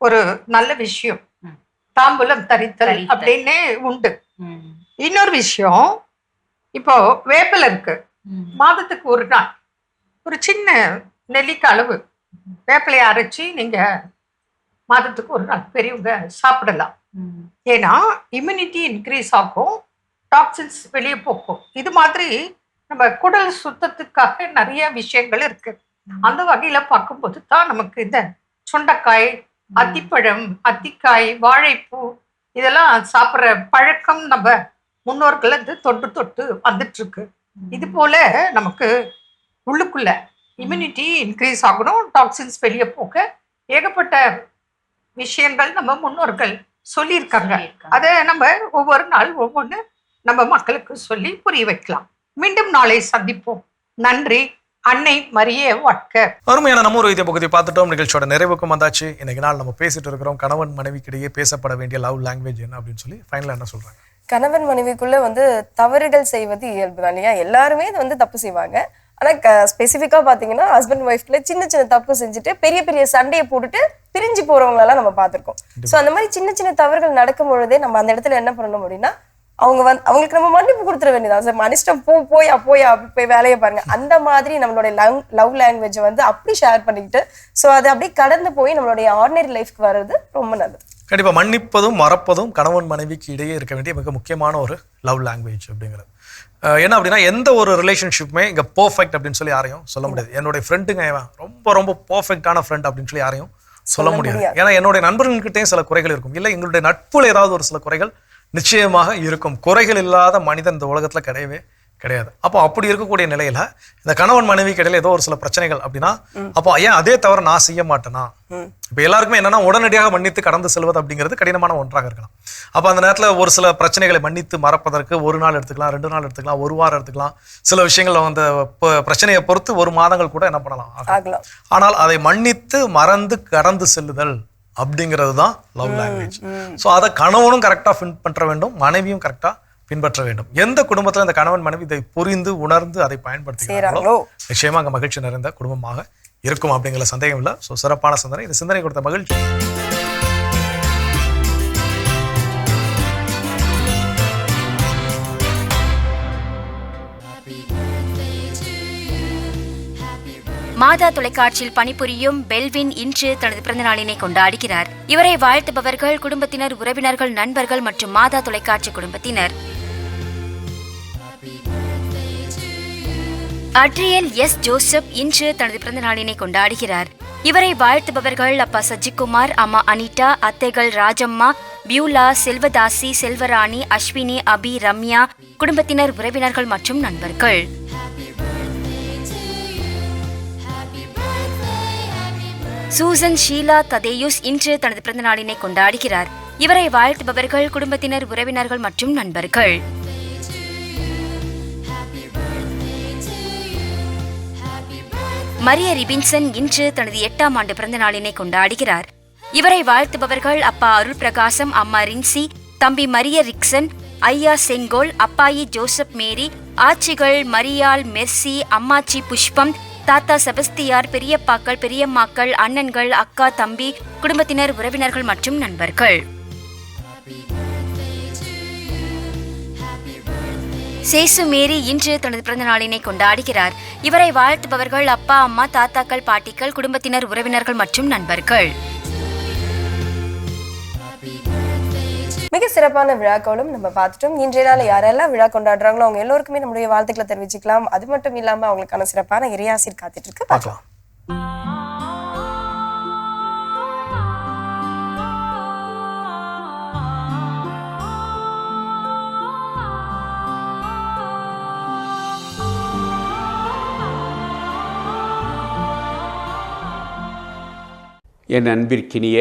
[SPEAKER 12] ஒரு நல்ல விஷயம். தாம்பூலம் தரித்தல் அப்படின்னே உண்டு. இன்னொரு விஷயம், இப்போ வேப்பிலை இருக்கு, மாதத்துக்கு ஒரு நாள் ஒரு சின்ன நெல்லிக்காய் அளவு வேப்பிலையை அரைச்சி நீங்க மாதத்துக்கு ஒரு நாள் பெரியவங்க சாப்பிடலாம். ஏன்னா இம்யூனிட்டி இன்க்ரீஸ் ஆகும், டாக்ஸின்ஸ் வெளியே போக்கும். இது மாதிரி நம்ம குடல் சுத்தத்துக்காக நிறைய விஷயங்கள் இருக்கு. அந்த வகையில பார்க்கும்போது தான் நமக்கு இந்த சுண்டைக்காய், அத்திப்பழம், அத்திக்காய், வாழைப்பூ இதெல்லாம் சாப்பிட்ற பழக்கம் நம்ம முன்னோர்கள் தொட்டு தொட்டு வந்துட்டு இருக்கு. இது போல நமக்கு உள்ளுக்குள்ள இம்யூனிட்டி இன்க்ரீஸ் ஆகணும், டாக்ஸின்ஸ் வெளியே போக ஏகப்பட்ட விஷயங்கள் நம்ம முன்னோர்கள் சொல்லியிருக்காங்க. அதை நம்ம ஒவ்வொரு நாள் ஒவ்வொன்று நம்ம மக்களுக்கு சொல்லி புரிய வைக்கலாம். மீண்டும் நாளை சந்திப்போம். நன்றி. அன்னை மரியே வாழ்க.
[SPEAKER 3] அருமையான நம்ம ஒரு பகுதியை பார்த்துட்டோம். நிகழ்ச்சியோட நிறைவுக்கும் வந்தாச்சு. இன்னைக்கு நாள் நம்ம பேசிட்டு இருக்கிறோம் கணவன் மனைவிக்கிடையே பேசப்பட வேண்டிய லவ் லாங்குவேஜ் என்ன அப்படின்னு சொல்லி ஃபைனலா என்ன சொல்றாங்க?
[SPEAKER 4] கணவன் மனைவிக்குள்ள தவறுகள் செய்வது இயல்பு தான் இல்லையா? எல்லாருமே இது தப்பு செய்வாங்க. ஆனா ஸ்பெசிஃபிக்கா பாத்தீங்கன்னா ஹஸ்பண்ட் ஒய்ஃப்ல சின்ன சின்ன தப்பு செஞ்சுட்டு பெரிய பெரிய சண்டையை போட்டுட்டு பிரிஞ்சு போறவங்களெல்லாம் நம்ம பார்த்திருக்கோம். ஸோ அந்த மாதிரி சின்ன சின்ன தவறுகள் நடக்கும் பொழுதே நம்ம அந்த இடத்துல என்ன பண்ணணும் அப்படின்னா, அவங்களுக்கு நம்ம மன்னிப்பு கொடுத்துட வேண்டியதான். மனுஷம் போய் அப்படி போய் வேலையை பாருங்க. அந்த மாதிரி நம்மளுடைய லவ் லாங்குவேஜ் அப்படி ஷேர் பண்ணிக்கிட்டு ஸோ அதை அப்படியே கடந்து போய் நம்மளுடைய ஆர்டினரி லைஃப்க்கு வர்றது ரொம்ப நல்லது.
[SPEAKER 3] கண்டிப்பா மன்னிப்பதும் மறப்பதும் கணவன் மனைவிக்கு இடையே இருக்க வேண்டிய மிக முக்கியமான ஒரு லவ் லாங்குவேஜ் அப்படிங்கிறது. என்ன அப்படின்னா, எந்த ஒரு ரிலேஷன்ஷிப்புமே இங்கே பர்ஃபெக்ட் அப்படின்னு சொல்லி யாரையும் சொல்ல முடியாது. என்னுடைய ஃப்ரெண்டுங்க ரொம்ப ரொம்ப பர்ஃபெக்டான ஃப்ரெண்ட் அப்படின்னு சொல்லி யாரையும் சொல்ல முடியாது. ஏன்னா என்னுடைய நண்பர்கள்கிட்டையும் சில குறைகள் இருக்கும், இல்லை எங்களுடைய நட்புல ஏதாவது ஒரு சில குறைகள் நிச்சயமாக இருக்கும். குறைகள் இல்லாத மனிதன் இந்த உலகத்துல கிடையவே கிடையாது. அப்போ அப்படி இருக்கக்கூடிய நிலையில இந்த கணவன் மனைவிக்கு இடையில ஏதோ ஒரு சில பிரச்சனைகள் அப்படின்னா அப்போ ஏன் அதே தவிர நான் செய்ய மாட்டேனா? இப்போ எல்லாருக்குமே என்னன்னா உடனடியாக மன்னித்து கடந்து செல்வது அப்படிங்கிறது கடினமான ஒன்றாக இருக்கலாம். அப்போ அந்த நேரத்தில் ஒரு சில பிரச்சனைகளை மன்னித்து மறப்பதற்கு 1 நாள் எடுத்துக்கலாம், 2 நாள் எடுத்துக்கலாம், 1 வாரம் எடுத்துக்கலாம். சில விஷயங்கள் அந்த பிரச்சனையை பொறுத்து 1 மாதங்கள் கூட என்ன பண்ணலாம். ஆனால் அதை மன்னித்து மறந்து கடந்து செல்லுதல் அப்படிங்கிறது தான் லவ் லாங்குவேஜ். ஸோ அதை கணவனும் கரெக்டாக பின்பற்ற வேண்டும், மனைவியும் கரெக்டாக பின்பற்ற வேண்டும். எந்த குடும்பத்தில் இந்த கணவன் மனைவி இதை புரிந்து உணர்ந்து அதை பயன்படுத்துகிறார்களோ நிச்சயமா அங்கே மகிழ்ச்சி நிறைந்த குடும்பமாக இருக்கும் அப்படிங்கிற சந்தேகம் இல்லை. ஸோ சிறப்பான சிந்தனை. இந்த சிந்தனை கொடுத்த மகிழ்ச்சி.
[SPEAKER 13] மாதா தொலைக்காட்சியில் பணிபுரியும் பெல்வின் இன்று தனது பிறந்த நாளினை கொண்டாடுகிறார். இவரை வாழ்த்துபவர்கள் குடும்பத்தினர், உறவினர்கள், நண்பர்கள் மற்றும் மாதா தொலைக்காட்சி குடும்பத்தினர். அட்ரியல் எஸ் ஜோசப் இன்று தனது பிறந்த நாளினை கொண்டாடுகிறார். இவரை வாழ்த்துபவர்கள் அப்பா சஜிக்குமார், அம்மா அனிதா, அத்தைகள் ராஜம்மா, பியூலா, செல்வதாசி, செல்வராணி, அஸ்வினி, அபி, ரம்யா, குடும்பத்தினர், உறவினர்கள் மற்றும் நண்பர்கள். சூசன் ஷீலா ததேயுஸ் இன்று தனது பிறந்த நாளினை கொண்டாடுகிறார். இவரை வாழ்த்துபவர்கள் குடும்பத்தினர், உறவினர்கள் மற்றும் நண்பர்கள். மரிய ரிபின்சன் இன்று தனது 8ஆம் ஆண்டு பிறந்த நாளினை கொண்டாடுகிறார். இவரை வாழ்த்துபவர்கள் அப்பா அருள் பிரகாசம், அம்மா ரின்சி, தம்பி மரிய ரிக்சன், ஐயா செங்கோல், அப்பாயி ஜோசப் மேரி, ஆச்சிகள் மரியாள், மெர்சி, அம்மாச்சி புஷ்பம், தாத்தா செபஸ்தியார், பெரியப்பாக்கள், பெரியம்மாக்கள், அண்ணன்கள், அக்கா, தம்பி, குடும்பத்தினர், உறவினர்கள் மற்றும் நண்பர்கள். சேசு மேரி இன்று தனது பிறந்த நாளினை கொண்டாடுகிறார். இவரை வாழ்த்துபவர்கள் அப்பா, அம்மா, தாத்தாக்கள், பாட்டிகள், குடும்பத்தினர், உறவினர்கள் மற்றும் நண்பர்கள்.
[SPEAKER 4] மிக சிறப்பான விழாக்களும் நம்ம பார்த்துட்டோம். இன்றைய நாள் யாரெல்லாம் விழா கொண்டாடுறாங்களோ அவங்க எல்லோருக்குமே நம்முடைய வாழ்த்துக்களை தெரிவிச்சுக்கலாம். அது மட்டும் இல்லாம அவங்களுக்கான சிறப்பான இறையாசிர் காத்துட்டு இருக்கு, பார்க்கலாம்.
[SPEAKER 14] என் அன்பிற்கினிய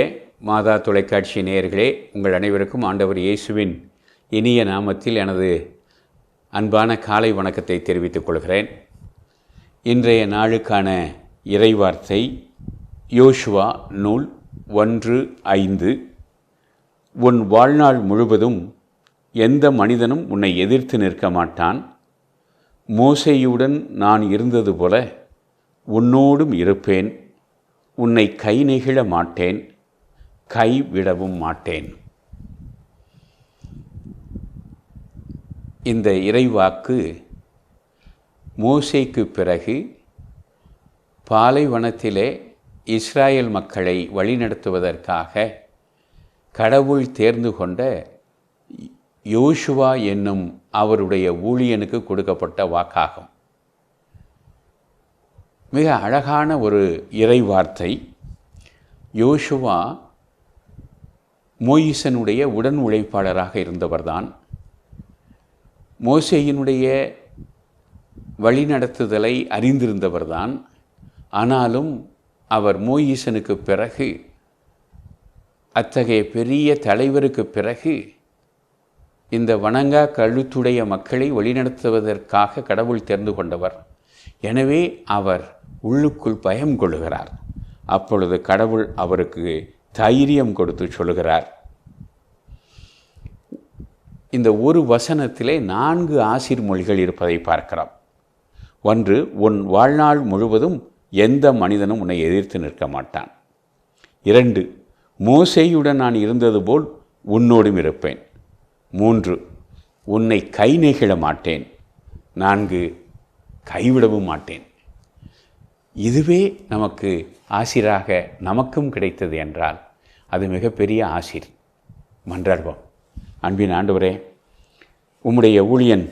[SPEAKER 14] மாதா தொலைக்காட்சி நேயர்களே, உங்கள் அனைவருக்கும் ஆண்டவர் இயேசுவின் இனிய நாமத்தில் எனது அன்பான காலை வணக்கத்தை தெரிவித்துக் கொள்கிறேன். இன்றைய நாளுக்கான இறைவார்த்தை யோசுவா நூல் 1:5. உன் வாழ்நாள் முழுவதும் எந்த மனிதனும் உன்னை எதிர்த்து நிற்க மாட்டான். மோசேயுடன் நான் இருந்தது போல உன்னோடும் இருப்பேன். உன்னை கை நெகிழ மாட்டேன், கைவிடவும் மாட்டேன். இந்த இறைவாக்கு மோசேக்கு பிறகு பாலைவனத்திலே இஸ்ராயேல் மக்களை வழிநடத்துவதற்காக கடவுள் தேர்ந்து கொண்ட யோசுவா என்னும் அவருடைய ஊழியனுக்கு கொடுக்கப்பட்ட வாக்காகும். மிக அழகான ஒரு இறைவார்த்தை. யோசுவா மோயிசனுடைய உடன் உழைப்பாளராக இருந்தவர்தான். மோசேயினுடைய வழிநடத்துதலை அறிந்திருந்தவர்தான். ஆனாலும் அவர் மோயிசனுக்கு பிறகு, அத்தகைய பெரிய தலைவருக்கு பிறகு, இந்த வணங்கா கழுத்துடைய மக்களை வழிநடத்துவதற்காக கடவுள் தெரிந்து கொண்டவர். எனவே அவர் உள்ளுக்குள் பயம் கொள்ளுகிறார். அப்பொழுது கடவுள் அவருக்கு தைரியம் கொடுத்து சொல்லுகிறார். இந்த ஒரு வசனத்திலே 4 ஆசீர்மொழிகள் இருப்பதை பார்க்கிறோம். 1, உன் வாழ்நாள் முழுவதும் எந்த மனிதனும் உன்னை எதிர்த்து நிற்க மாட்டான். 2, மோசேயுடன் நான் இருந்தது போல் உன்னோடும் இருப்பேன். 3, உன்னை கை நெகிழ மாட்டேன். 4, கைவிடவும் மாட்டேன். இதுவே நமக்கு ஆசிராக நமக்கும் கிடைத்தது என்றால் அது மிகப்பெரிய ஆசிர். மன்றாடுவோம். அன்பின் ஆண்டவரே, உம்முடைய ஊழியன்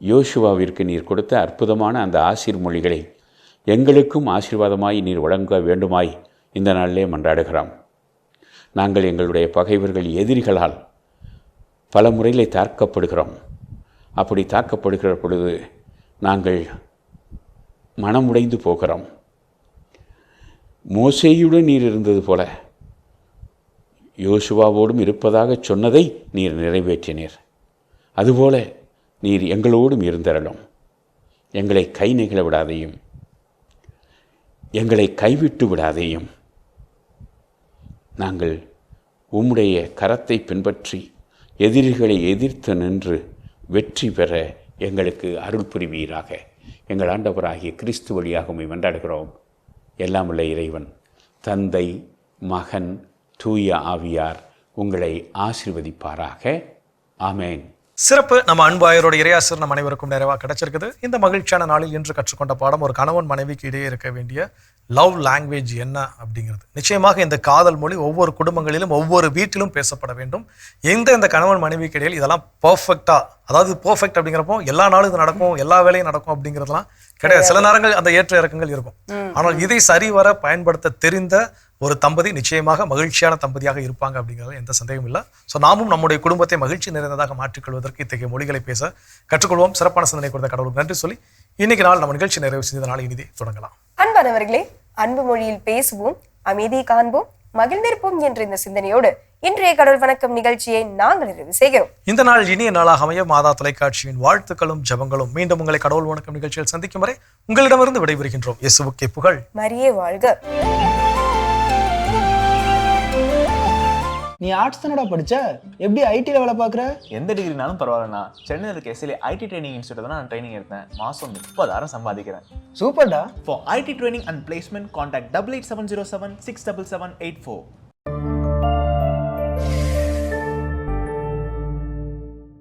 [SPEAKER 14] யோசுவாவிற்கு நீர் கொடுத்த அற்புதமான அந்த ஆசீர் மொழிகளை எங்களுக்கும் ஆசீர்வாதமாய் நீர் வழங்க வேண்டுமாய் இந்த நாளிலே மன்றாடுகிறோம். நாங்கள் எங்களுடைய பகைவர்கள், எதிரிகளால் பல முறையிலே தாக்கப்படுகிறோம். அப்படி தாக்கப்படுகிற பொழுது நாங்கள் மனமுடைந்து போகிறோம். மோசேயுடன் நீர் இருந்தது போல யோசுவாவோடும் இருப்பதாக சொன்னதை நீர் நிறைவேற்றினீர். அதுபோல நீர் எங்களோடும் இருந்தரலும். எங்களை கை நெகிழ விடாதையும், எங்களை கைவிட்டு விடாதையும். நாங்கள் உம்முடைய கரத்தை பின்பற்றி எதிரிகளை எதிர்த்து நின்று வெற்றி பெற எங்களுக்கு அருள் புரிவீராக. எங்கள் ஆண்டவராகிய கிறிஸ்து வழியாக உம்மை வென்றாடுகிறோம். எல்லாம் உள்ள இறைவன், தந்தை, மகன், தூய ஆவியார் உங்களை ஆசீர்வதிப்பாராக. ஆமேன்.
[SPEAKER 3] சிறப்பு. நம்ம அன்பாயரோட இறையாசிர் நம் அனைவருக்கும் நிறைவாக கிடைச்சிருக்குது. இந்த மகிழ்ச்சியான நாளில் இன்று கற்றுக்கொண்ட பாடம் ஒரு கணவன் மனைவிக்கு இடையே இருக்க வேண்டிய லவ் லாங்குவேஜ் என்ன அப்படிங்கிறது. நிச்சயமாக இந்த காதல் மொழி ஒவ்வொரு குடும்பங்களிலும் ஒவ்வொரு வீட்டிலும் பேசப்பட வேண்டும். இந்த கணவன் மனைவிக்கு இடையில் இதெல்லாம் பர்ஃபெக்டா, அதாவது பர்ஃபெக்ட் அப்படிங்கிறப்போ எல்லா நாளும் இது நடக்கும், எல்லா வேலையும் நடக்கும் அப்படிங்கிறதுலாம் கிடையாது. சில நேரங்கள் அந்த ஏற்ற இறக்கங்கள் இருக்கும். ஆனால் இதை சரிவர பயன்படுத்த தெரிந்த ஒரு தம்பதி நிச்சயமாக மகிழ்ச்சியான தம்பதியாக இருப்பாங்க அப்படிங்கிறது எந்த சந்தேகமும் இல்லை. ஸோ நாமும் நம்முடைய குடும்பத்தை மகிழ்ச்சி நிறைந்ததாக மாற்றிக்கொள்வதற்கு இத்தகைய மொழிகளை பேச கற்றுக்கொள்வோம். சிறப்பான சிந்தனை கொடுத்த கடவுளுக்கு நன்றி சொல்லி இன்னைக்கு நாள் நம்ம நிகழ்ச்சி நிறைவு செய்த நாள் இனிதே தொடங்கலாம்.
[SPEAKER 4] அன்பானவர்களே, அன்பு மொழியில் பேசுவோம், அமைதியை காண்போம், மகிழ்ந்திருப்போம் என்ற இந்த சிந்தனையோடு இன்றைய கடவுள் வணக்கம் நிகழ்ச்சியை நாங்கள் நிறைவு செய்கிறோம்.
[SPEAKER 3] இந்த நாள் இனிய நாளாக அமைய மாதா தொலைக்காட்சியின் வாழ்த்துக்களும் ஜெபங்களும். மீண்டும் உங்களை கடவுள் வணக்கம் நிகழ்ச்சியில் சந்திக்கும் வரை உங்களிடமிருந்து விடைபெறுகின்றோம். இயேசுவுக்கே புகழ்.
[SPEAKER 4] மரியே வாழ்க.
[SPEAKER 1] நீ ஆர்ட்ஸ் தானடா படிச்ச, எப்படி ஐடில வேலை பார்க்குற?
[SPEAKER 2] எந்த டிகிரினாலும் பரவாயில்லண்ணா. சென்னையில் இருக்க எஸ்எல்ஏ ஐடி ட்ரைனிங் இன்ஸ்டியூட் தான் நான் ட்ரைனிங் எடுத்தேன். மாதம் 30,000 சம்பாதிக்கிறேன்.
[SPEAKER 1] சூப்பர்டா.
[SPEAKER 2] For IT training and placement, contact 8870767784.